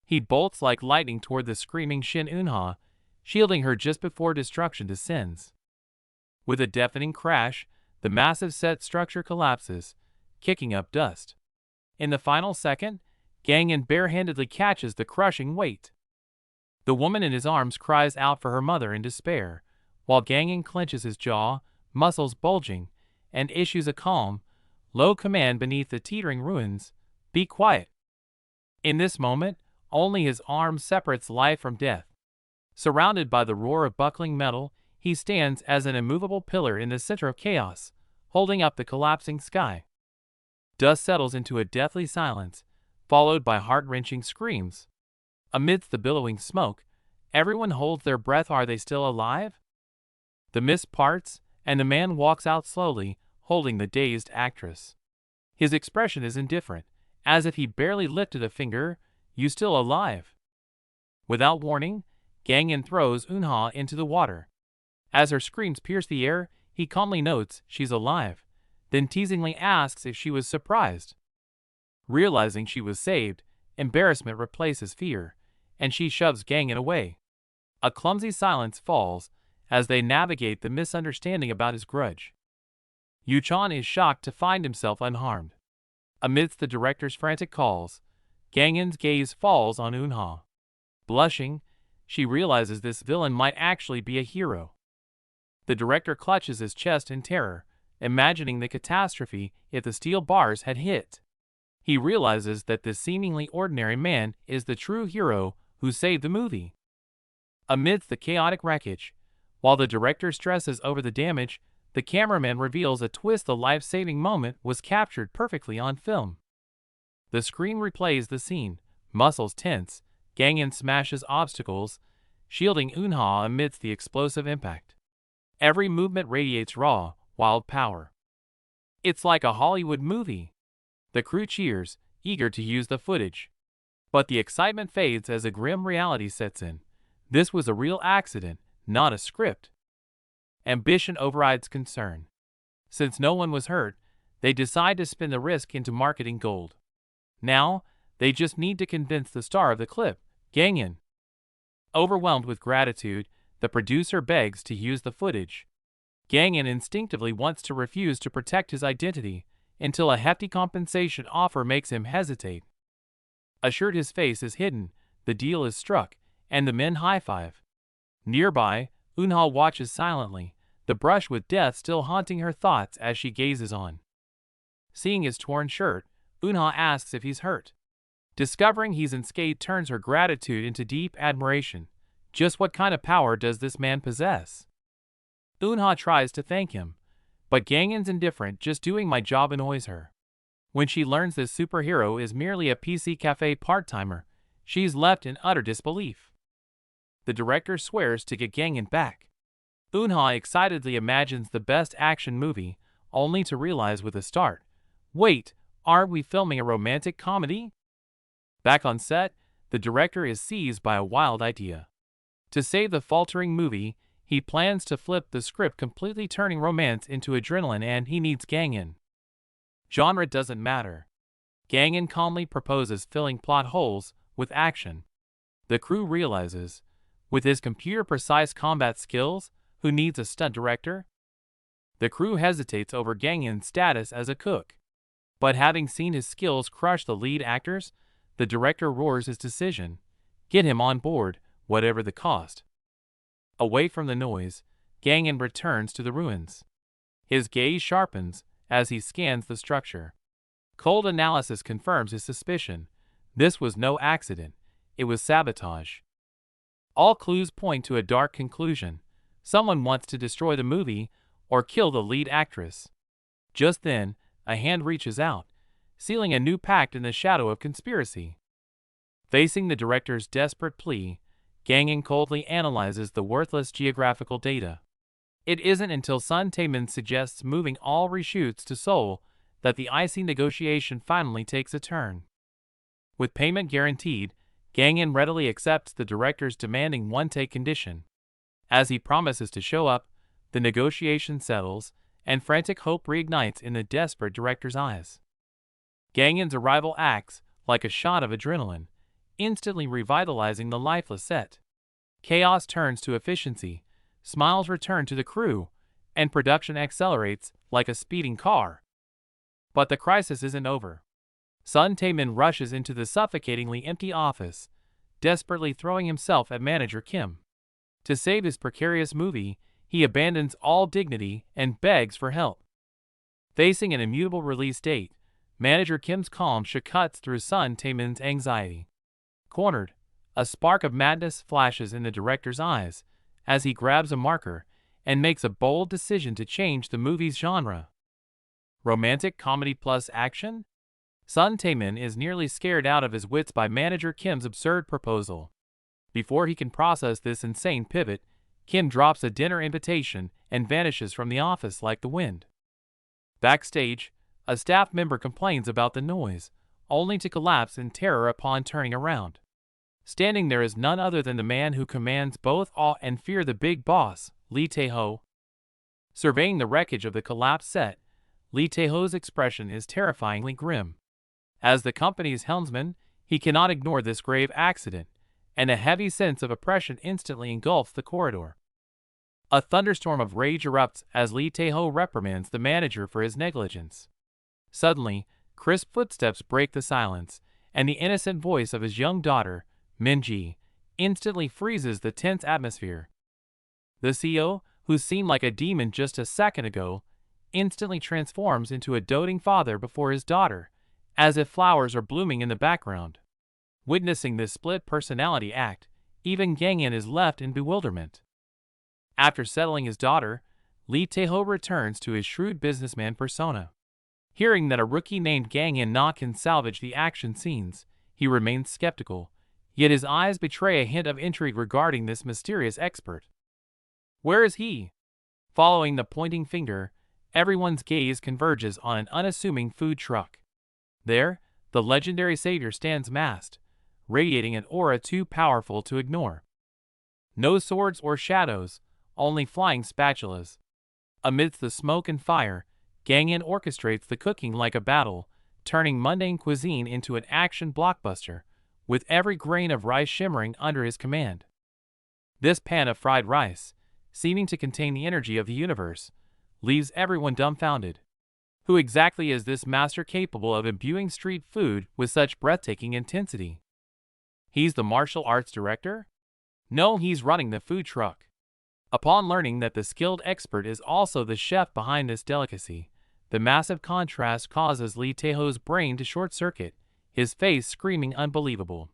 He bolts like lightning toward the screaming Shin Eunha, shielding her just before destruction descends. With a deafening crash, the massive set structure collapses, kicking up dust. In the final second, Gangan barehandedly catches the crushing weight. The woman in his arms cries out for her mother in despair, while Gangan clenches his jaw, muscles bulging, and issues a calm, low command beneath the teetering ruins: "Be quiet." In this moment, only his arm separates life from death. Surrounded by the roar of buckling metal, he stands as an immovable pillar in the center of chaos, holding up the collapsing sky. Dust settles into a deathly silence, followed by heart-wrenching screams. Amidst the billowing smoke, everyone holds their breath. Are they still alive? The mist parts, and the man walks out slowly, holding the dazed actress. His expression is indifferent, as if he barely lifted a finger. "You still alive?" Without warning, Gangan throws Eunha into the water. As her screams pierce the air, he calmly notes she's alive, then teasingly asks if she was surprised. Realizing she was saved, embarrassment replaces fear, and she shoves Gangan away. A clumsy silence falls as they navigate the misunderstanding about his grudge. Yuchan is shocked to find himself unharmed. Amidst the director's frantic calls, Gangan's gaze falls on Eunha. Blushing, she realizes this villain might actually be a hero. The director clutches his chest in terror, imagining the catastrophe if the steel bars had hit. He realizes that this seemingly ordinary man is the true hero who saved the movie. Amidst the chaotic wreckage, while the director stresses over the damage, the cameraman reveals a twist: the life-saving moment was captured perfectly on film. The screen replays the scene, muscles tense, Gangan smashes obstacles, shielding Eunha amidst the explosive impact. Every movement radiates raw, wild power. It's like a Hollywood movie. The crew cheers, eager to use the footage. But the excitement fades as a grim reality sets in. This was a real accident, not a script. Ambition overrides concern. Since no one was hurt, they decide to spin the risk into marketing gold. Now, they just need to convince the star of the clip, Gangan. Overwhelmed with gratitude, the producer begs to use the footage. Gangan instinctively wants to refuse to protect his identity, until a hefty compensation offer makes him hesitate. Assured his face is hidden, the deal is struck, and the men high-five. Nearby, Eunha watches silently, the brush with death still haunting her thoughts as she gazes on. Seeing his torn shirt, Eunha asks if he's hurt. Discovering he's unscathed turns her gratitude into deep admiration. Just what kind of power does this man possess? Eunha tries to thank him, but Gangan's indifferent. "Just doing my job," annoys her. When she learns this superhero is merely a PC cafe part-timer, she's left in utter disbelief. The director swears to get Gangan back. Eunha excitedly imagines the best action movie, only to realize with a start, "Wait, aren't we filming a romantic comedy?" Back on set, the director is seized by a wild idea. To save the faltering movie, He plans to flip the script, completely turning romance into adrenaline, and he needs Gangin. Genre doesn't matter. Gangin calmly proposes filling plot holes with action. The crew realizes, with his computer-precise combat skills, who needs a stunt director? The crew hesitates over Gangin's status as a cook. But having seen his skills crush the lead actors, the director roars his decision. Get him on board, whatever the cost. Away from the noise, Gangin returns to the ruins. His gaze sharpens as he scans the structure. Cold analysis confirms his suspicion. This was no accident. It was sabotage. All clues point to a dark conclusion. Someone wants to destroy the movie or kill the lead actress. Just then, a hand reaches out, sealing a new pact in the shadow of conspiracy. Facing the director's desperate plea, Gangin coldly analyzes the worthless geographical data. It isn't until Sun Taemin suggests moving all reshoots to Seoul that the icy negotiation finally takes a turn. With payment guaranteed, Gangin readily accepts the director's demanding one-take condition. As he promises to show up, the negotiation settles, and frantic hope reignites in the desperate director's eyes. Gangin's arrival acts like a shot of adrenaline, instantly revitalizing the lifeless set. Chaos turns to efficiency, smiles return to the crew, and production accelerates like a speeding car. But the crisis isn't over. Sun Taemin rushes into the suffocatingly empty office, desperately throwing himself at manager Kim. To save his precarious movie, he abandons all dignity and begs for help. Facing an immutable release date, manager Kim's calm cuts through Sun Taemin's anxiety. Cornered, a spark of madness flashes in the director's eyes as he grabs a marker and makes a bold decision to change the movie's genre. Romantic comedy plus action? Sun Taemin is nearly scared out of his wits by manager Kim's absurd proposal. Before he can process this insane pivot, Kim drops a dinner invitation and vanishes from the office like the wind. Backstage, a staff member complains about the noise, only to collapse in terror upon turning around. Standing there is none other than the man who commands both awe and fear, the big boss, Lee Tae-ho. Surveying the wreckage of the collapsed set, Lee Tae-ho's expression is terrifyingly grim. As the company's helmsman, he cannot ignore this grave accident, and a heavy sense of oppression instantly engulfs the corridor. A thunderstorm of rage erupts as Lee Tae-ho reprimands the manager for his negligence. Suddenly, crisp footsteps break the silence, and the innocent voice of his young daughter, Min-ji, instantly freezes the tense atmosphere. The CEO, who seemed like a demon just a second ago, instantly transforms into a doting father before his daughter, as if flowers are blooming in the background. Witnessing this split personality act, even Gangin is left in bewilderment. After settling his daughter, Lee Tae-ho returns to his shrewd businessman persona. Hearing that a rookie named Gangin can salvage the action scenes, he remains skeptical, yet his eyes betray a hint of intrigue regarding this mysterious expert. Where is he? Following the pointing finger, everyone's gaze converges on an unassuming food truck. There, the legendary savior stands masked, radiating an aura too powerful to ignore. No swords or shadows, only flying spatulas. Amidst the smoke and fire, Gangin orchestrates the cooking like a battle, turning mundane cuisine into an action blockbuster, with every grain of rice shimmering under his command. This pan of fried rice, seeming to contain the energy of the universe, leaves everyone dumbfounded. Who exactly is this master capable of imbuing street food with such breathtaking intensity? He's the martial arts director? No, he's running the food truck. Upon learning that the skilled expert is also the chef behind this delicacy, the massive contrast causes Lee Tae-ho's brain to short-circuit, his face screaming unbelievable.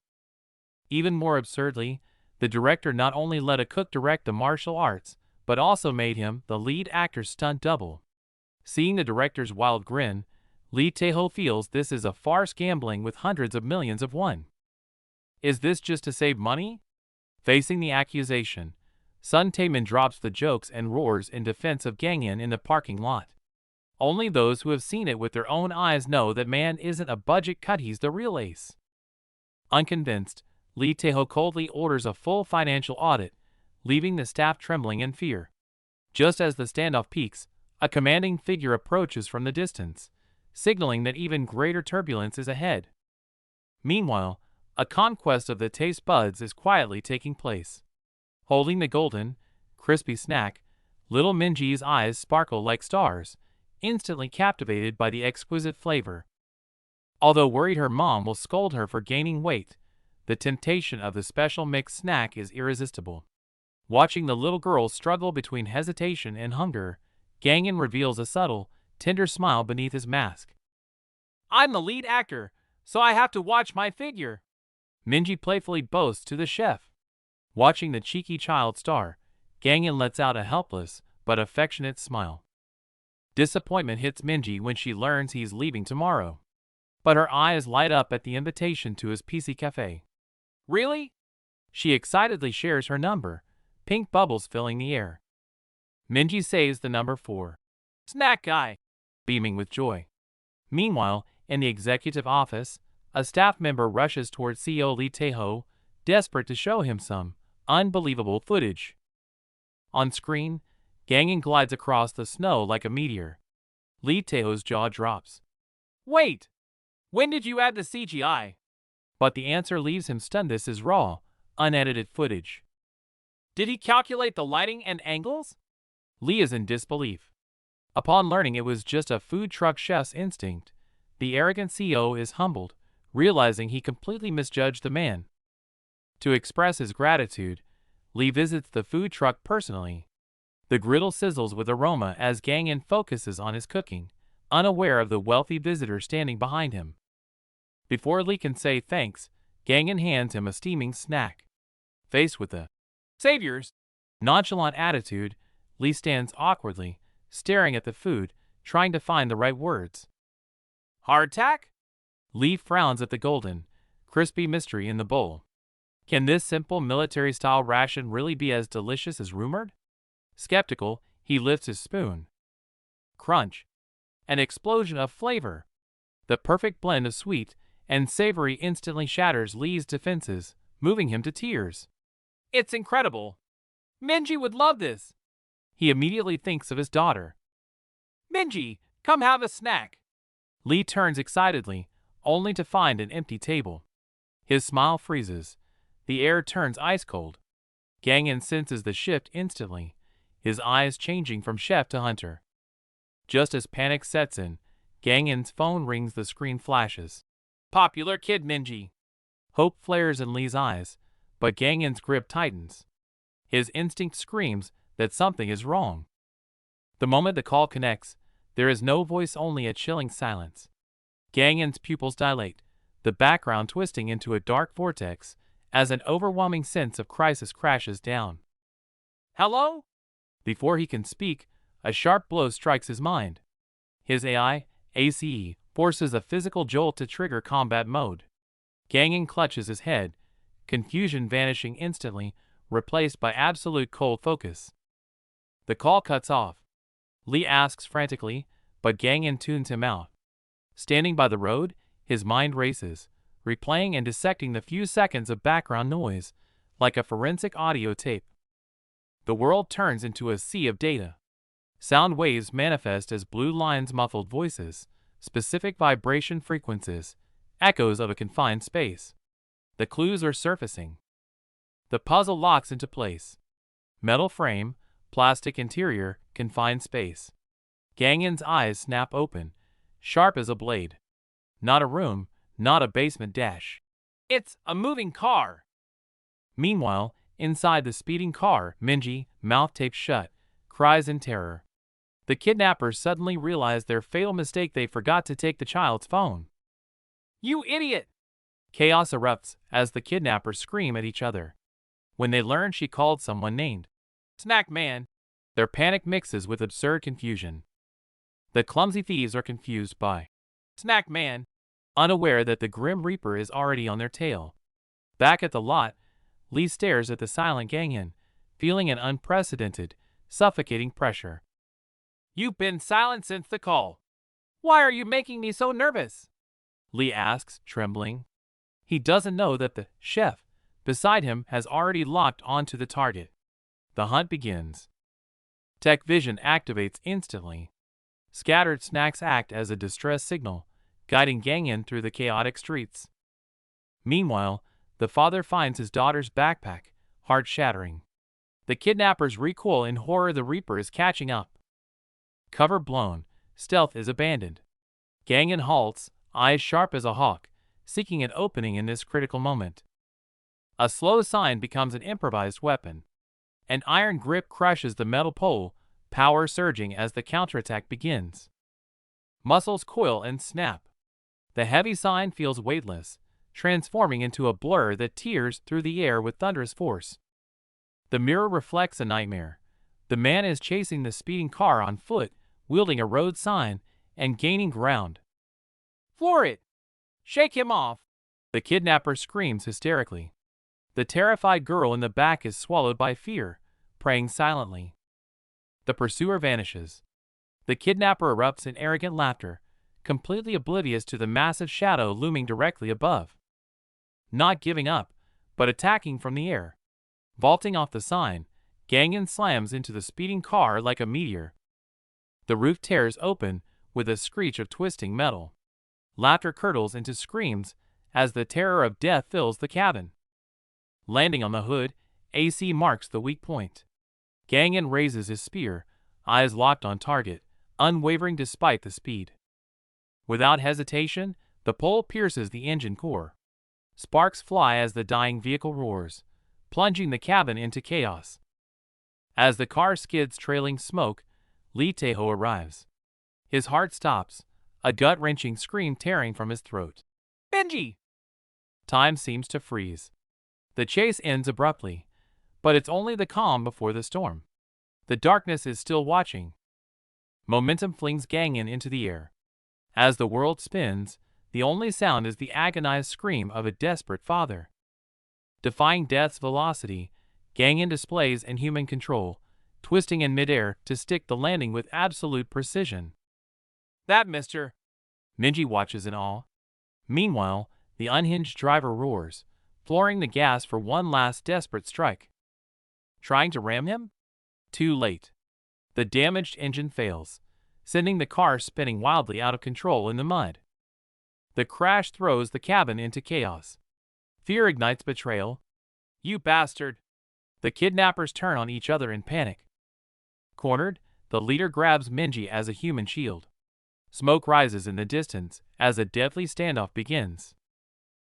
Even more absurdly, the director not only let a cook direct the martial arts, but also made him the lead actor's stunt double. Seeing the director's wild grin, Lee Tae-ho feels this is a farce gambling with hundreds of millions of won. Is this just to save money? Facing the accusation, Sun Taemin drops the jokes and roars in defense of Gangin in the parking lot. Only those who have seen it with their own eyes know that man isn't a budget cut, he's the real ace. Unconvinced, Lee Tae-ho coldly orders a full financial audit, leaving the staff trembling in fear. Just as the standoff peaks, a commanding figure approaches from the distance, signaling that even greater turbulence is ahead. Meanwhile, a conquest of the taste buds is quietly taking place. Holding the golden, crispy snack, little Minji's eyes sparkle like stars, instantly captivated by the exquisite flavor. Although worried her mom will scold her for gaining weight, the temptation of the special mixed snack is irresistible. Watching the little girl struggle between hesitation and hunger, Gangan reveals a subtle, tender smile beneath his mask. "I'm the lead actor, so I have to watch my figure," Minji playfully boasts to the chef. Watching the cheeky child star, Gangan lets out a helpless but affectionate smile. Disappointment hits Minji when she learns he's leaving tomorrow. But her eyes light up at the invitation to his PC cafe. "Really?" She excitedly shares her number, pink bubbles filling the air. Minji saves the number 4. "Snack guy," beaming with joy. Meanwhile, in the executive office, a staff member rushes towards CEO Lee Tae-ho, desperate to show him some unbelievable footage. On screen, Gangan glides across the snow like a meteor. Lee Tae-ho's jaw drops. "Wait! When did you add the CGI?" But the answer leaves him stunned. This is raw, unedited footage. "Did he calculate the lighting and angles?" Lee is in disbelief. Upon learning it was just a food truck chef's instinct, the arrogant CEO is humbled, realizing he completely misjudged the man. To express his gratitude, Lee visits the food truck personally. The griddle sizzles with aroma as Gangan focuses on his cooking, unaware of the wealthy visitor standing behind him. Before Lee can say thanks, Gangan hands him a steaming snack. Faced with the savior's nonchalant attitude, Lee stands awkwardly, staring at the food, trying to find the right words. "Hardtack?" Lee frowns at the golden, crispy mystery in the bowl. Can this simple military-style ration really be as delicious as rumored? Skeptical, he lifts his spoon. Crunch. An explosion of flavor. The perfect blend of sweet and savory instantly shatters Lee's defenses, moving him to tears. "It's incredible. Minji would love this." He immediately thinks of his daughter. "Minji, come have a snack." Lee turns excitedly, only to find an empty table. His smile freezes. The air turns ice cold. Gangan senses the shift instantly, his eyes changing from chef to hunter. Just as panic sets in, Gangan's phone rings. The screen flashes. "Popular kid Minji." Hope flares in Lee's eyes, but Gangan's grip tightens. His instinct screams that something is wrong. The moment the call connects, there is no voice, only a chilling silence. Gangan's pupils dilate, the background twisting into a dark vortex as an overwhelming sense of crisis crashes down. "Hello?" Before he can speak, a sharp blow strikes his mind. His AI, ACE, forces a physical jolt to trigger combat mode. Gangan clutches his head, confusion vanishing instantly, replaced by absolute cold focus. The call cuts off. Lee asks frantically, but Gangan tunes him out. Standing by the road, his mind races, replaying and dissecting the few seconds of background noise, like a forensic audio tape. The world turns into a sea of data. Sound waves manifest as blue lines, muffled voices, specific vibration frequencies, echoes of a confined space. The clues are surfacing. The puzzle locks into place. Metal frame, plastic interior, confined space. Gangan's eyes snap open, sharp as a blade. Not a room, not a basement dash. "It's a moving car." Meanwhile, inside the speeding car, Minji, mouth taped shut, cries in terror. The kidnappers suddenly realize their fatal mistake. They forgot to take the child's phone. "You idiot!" Chaos erupts as the kidnappers scream at each other. When they learn she called someone named Snack Man, their panic mixes with absurd confusion. The clumsy thieves are confused by Snack Man, unaware that the Grim Reaper is already on their tail. Back at the lot, Lee stares at the silent Gangan, feeling an unprecedented, suffocating pressure. "You've been silent since the call. Why are you making me so nervous?" Lee asks, trembling. He doesn't know that the chef beside him has already locked onto the target. The hunt begins. Tech vision activates instantly. Scattered snacks act as a distress signal, guiding Gangan through the chaotic streets. Meanwhile, the father finds his daughter's backpack, heart shattering. The kidnappers recoil in horror. The Reaper is catching up. Cover blown, stealth is abandoned. Gangan halts, eyes sharp as a hawk, seeking an opening in this critical moment. A slow sign becomes an improvised weapon. An iron grip crushes the metal pole, power surging as the counterattack begins. Muscles coil and snap. The heavy sign feels weightless, transforming into a blur that tears through the air with thunderous force. The mirror reflects a nightmare. The man is chasing the speeding car on foot, wielding a road sign, and gaining ground. "Floor it! Shake him off!" The kidnapper screams hysterically. The terrified girl in the back is swallowed by fear, praying silently. The pursuer vanishes. The kidnapper erupts in arrogant laughter, completely oblivious to the massive shadow looming directly above. Not giving up, but attacking from the air. Vaulting off the sign, Gangan slams into the speeding car like a meteor. The roof tears open with a screech of twisting metal. Laughter curdles into screams as the terror of death fills the cabin. Landing on the hood, AC marks the weak point. Gangan raises his spear, eyes locked on target, unwavering despite the speed. Without hesitation, the pole pierces the engine core. Sparks fly as the dying vehicle roars, plunging the cabin into chaos. As the car skids trailing smoke, Lee Tae-ho arrives. His heart stops, a gut-wrenching scream tearing from his throat. "Benji!" Time seems to freeze. The chase ends abruptly, but it's only the calm before the storm. The darkness is still watching. Momentum flings Gangan into the air. As the world spins, the only sound is the agonized scream of a desperate father. Defying death's velocity, Gangan displays inhuman control, twisting in midair to stick the landing with absolute precision. "That, mister!" Minji watches in awe. Meanwhile, the unhinged driver roars, flooring the gas for one last desperate strike. Trying to ram him? Too late. The damaged engine fails, sending the car spinning wildly out of control in the mud. The crash throws the cabin into chaos. Fear ignites betrayal. "You bastard!" The kidnappers turn on each other in panic. Cornered, the leader grabs Minji as a human shield. Smoke rises in the distance as a deadly standoff begins.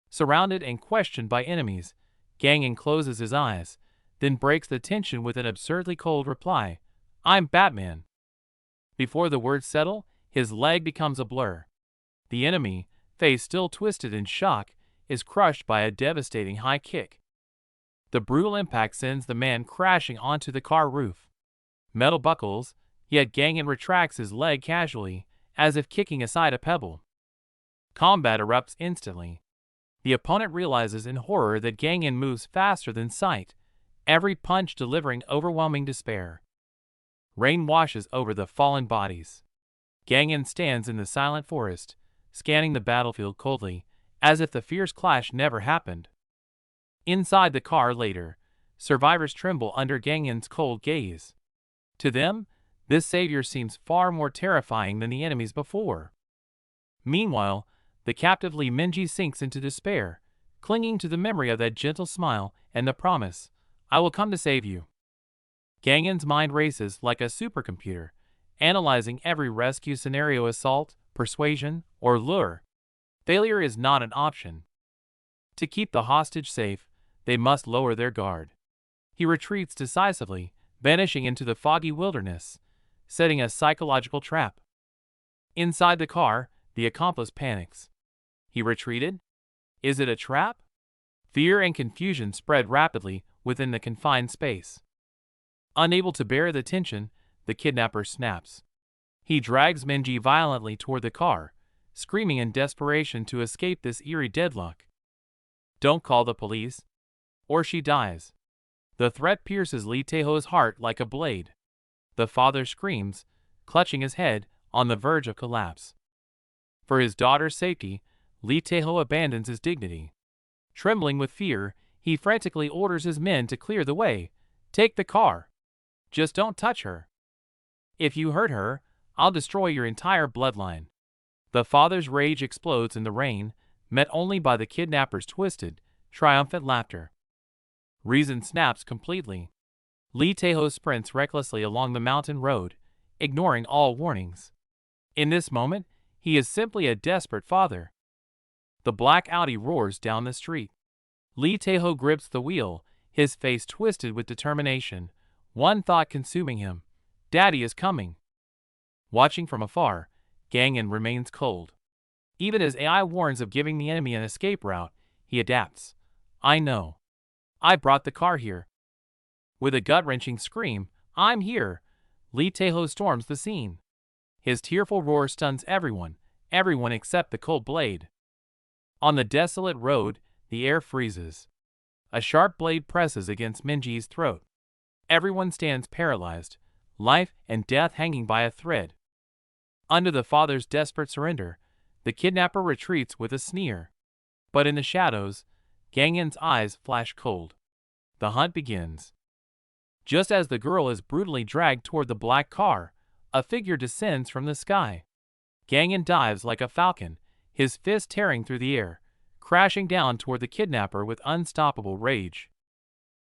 Surrounded and questioned by enemies, Gangan closes his eyes, then breaks the tension with an absurdly cold reply, "I'm Batman." Before the words settle, his leg becomes a blur. The enemy, face still twisted in shock, is crushed by a devastating high kick. The brutal impact sends the man crashing onto the car roof. Metal buckles, yet Gangan retracts his leg casually, as if kicking aside a pebble. Combat erupts instantly. The opponent realizes in horror that Gangan moves faster than sight, every punch delivering overwhelming despair. Rain washes over the fallen bodies. Gangan stands in the silent forest, scanning the battlefield coldly, as if the fierce clash never happened. Inside the car later, survivors tremble under Gangan's cold gaze. To them, this savior seems far more terrifying than the enemies before. Meanwhile, the captive Lee Minji sinks into despair, clinging to the memory of that gentle smile and the promise, "I will come to save you." Gangan's mind races like a supercomputer, analyzing every rescue scenario: assault, persuasion, or lure. Failure is not an option. To keep the hostage safe, they must lower their guard. He retreats decisively, vanishing into the foggy wilderness, setting a psychological trap. Inside the car, the accomplice panics. He retreated? Is it a trap? Fear and confusion spread rapidly within the confined space. Unable to bear the tension, the kidnapper snaps. He drags Minji violently toward the car, screaming in desperation to escape this eerie deadlock. "Don't call the police, or she dies." The threat pierces Lee Tae-ho's heart like a blade. The father screams, clutching his head, on the verge of collapse. For his daughter's safety, Lee Tae-ho abandons his dignity. Trembling with fear, he frantically orders his men to clear the way, Take the car. Just don't touch her. If you hurt her, I'll destroy your entire bloodline. The father's rage explodes in the rain, met only by the kidnapper's twisted, triumphant laughter. Reason snaps completely. Lee Tae-ho sprints recklessly along the mountain road, ignoring all warnings. In this moment, he is simply a desperate father. The black Audi roars down the street. Lee Tae-ho grips the wheel, his face twisted with determination, one thought consuming him. Daddy is coming. Watching from afar, Gangin remains cold. Even as AI warns of giving the enemy an escape route, he adapts. I know. I brought the car here. With a gut-wrenching scream, I'm here, Lee Tae-ho storms the scene. His tearful roar stuns everyone except the cold blade. On the desolate road, the air freezes. A sharp blade presses against Minji's throat. Everyone stands paralyzed, life and death hanging by a thread. Under the father's desperate surrender, the kidnapper retreats with a sneer. But in the shadows, Gangin's eyes flash cold. The hunt begins. Just as the girl is brutally dragged toward the black car, a figure descends from the sky. Gangin dives like a falcon, his fist tearing through the air, crashing down toward the kidnapper with unstoppable rage.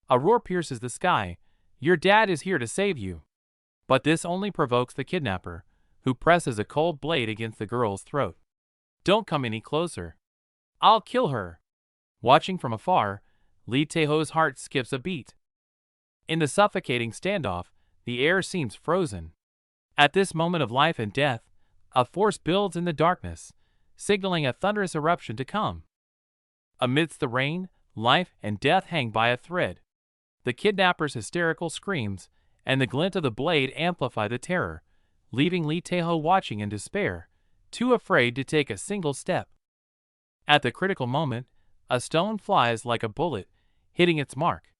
A roar pierces the sky. Your dad is here to save you. But this only provokes the kidnapper, who presses a cold blade against the girl's throat. Don't come any closer. I'll kill her. Watching from afar, Lee Tae-ho's heart skips a beat. In the suffocating standoff, the air seems frozen. At this moment of life and death, a force builds in the darkness, signaling a thunderous eruption to come. Amidst the rain, life and death hang by a thread. The kidnapper's hysterical screams and the glint of the blade amplify the terror, leaving Lee Tae-ho watching in despair, too afraid to take a single step. At the critical moment, a stone flies like a bullet, hitting its mark.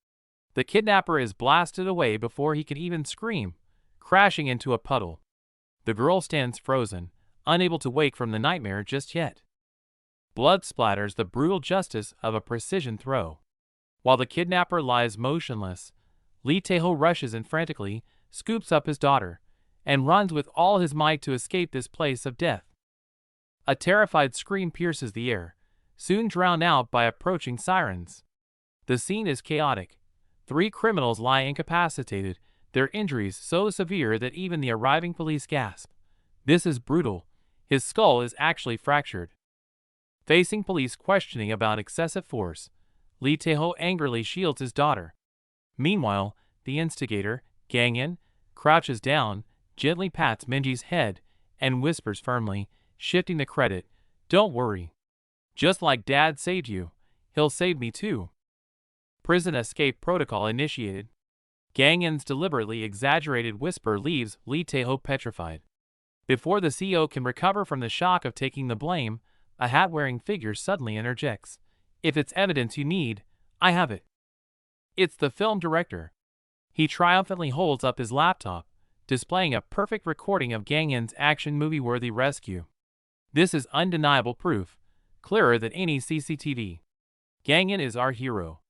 The kidnapper is blasted away before he can even scream, crashing into a puddle. The girl stands frozen, unable to wake from the nightmare just yet. Blood splatters the brutal justice of a precision throw. While the kidnapper lies motionless, Lee Tae-ho rushes in frantically, scoops up his daughter, and runs with all his might to escape this place of death. A terrified scream pierces the air, soon drowned out by approaching sirens. The scene is chaotic. 3 criminals lie incapacitated, their injuries so severe that even the arriving police gasp. This is brutal. His skull is actually fractured. Facing police questioning about excessive force, Lee Tae-ho angrily shields his daughter. Meanwhile, the instigator, Gangin, crouches down, gently pats Minji's head, and whispers firmly, shifting the credit, "Don't worry. Just like Dad saved you, he'll save me too." Prison escape protocol initiated. Gangin's deliberately exaggerated whisper leaves Lee Tae-ho petrified. Before the CEO can recover from the shock of taking the blame, a hat-wearing figure suddenly interjects. "If it's evidence you need, I have it." It's the film director. He triumphantly holds up his laptop, displaying a perfect recording of Gangin's action movie-worthy rescue. This is undeniable proof, clearer than any CCTV. Gangin is our hero.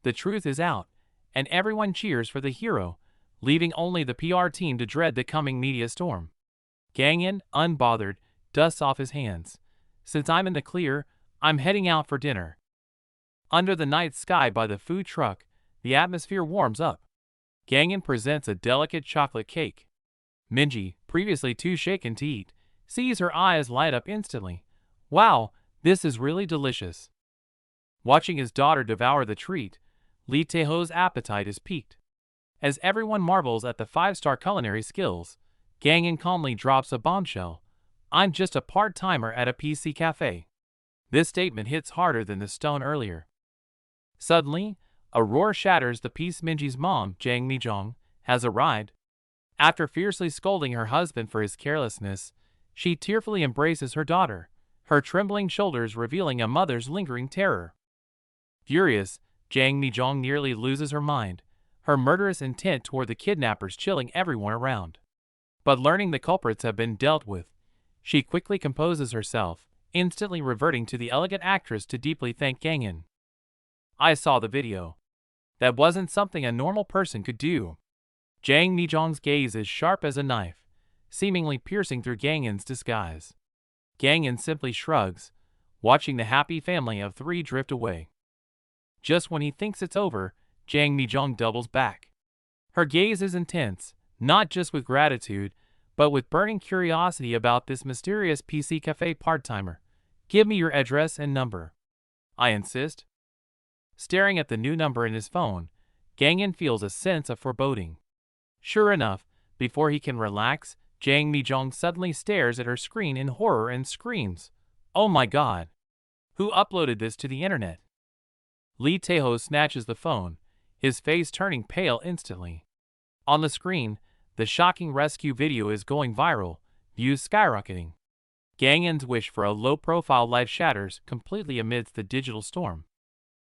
The truth is out, and everyone cheers for the hero, leaving only the PR team to dread the coming media storm. Gangin, unbothered, dusts off his hands. "Since I'm in the clear, I'm heading out for dinner." Under the night sky by the food truck, the atmosphere warms up. Gangin presents a delicate chocolate cake. Minji, previously too shaken to eat, sees her eyes light up instantly. "Wow, this is really delicious." Watching his daughter devour the treat, Lee Tae-ho's appetite is piqued. As everyone marvels at the 5-star culinary skills, Gangin calmly drops a bombshell. "I'm just a part-timer at a PC cafe." This statement hits harder than the stone earlier. Suddenly, a roar shatters the peace. Minji's mom, Jang Mi-jong, has arrived. After fiercely scolding her husband for his carelessness, she tearfully embraces her daughter, her trembling shoulders revealing a mother's lingering terror. Furious, Jang Mi-jong nearly loses her mind, her murderous intent toward the kidnappers chilling everyone around. But learning the culprits have been dealt with, she quickly composes herself, instantly reverting to the elegant actress to deeply thank Gangin. "I saw the video. That wasn't something a normal person could do. Jang Mijong's gaze is sharp as a knife, seemingly piercing through Gangen's disguise. Gangen simply shrugs, watching the happy family of three drift away. Just when he thinks it's over, Jang Mijong doubles back. Her gaze is intense, not just with gratitude, but with burning curiosity about this mysterious PC cafe part-timer. Give me your address and number, I insist. Staring at the new number in his phone, Gangen feels a sense of foreboding. Sure enough, before he can relax, Jang Mijong suddenly stares at her screen in horror and screams, "Oh my god! Who uploaded this to the internet?" Lee Taeho snatches the phone, his face turning pale instantly. On the screen, the shocking rescue video is going viral, views skyrocketing. Gangen's wish for a low-profile life shatters completely amidst the digital storm.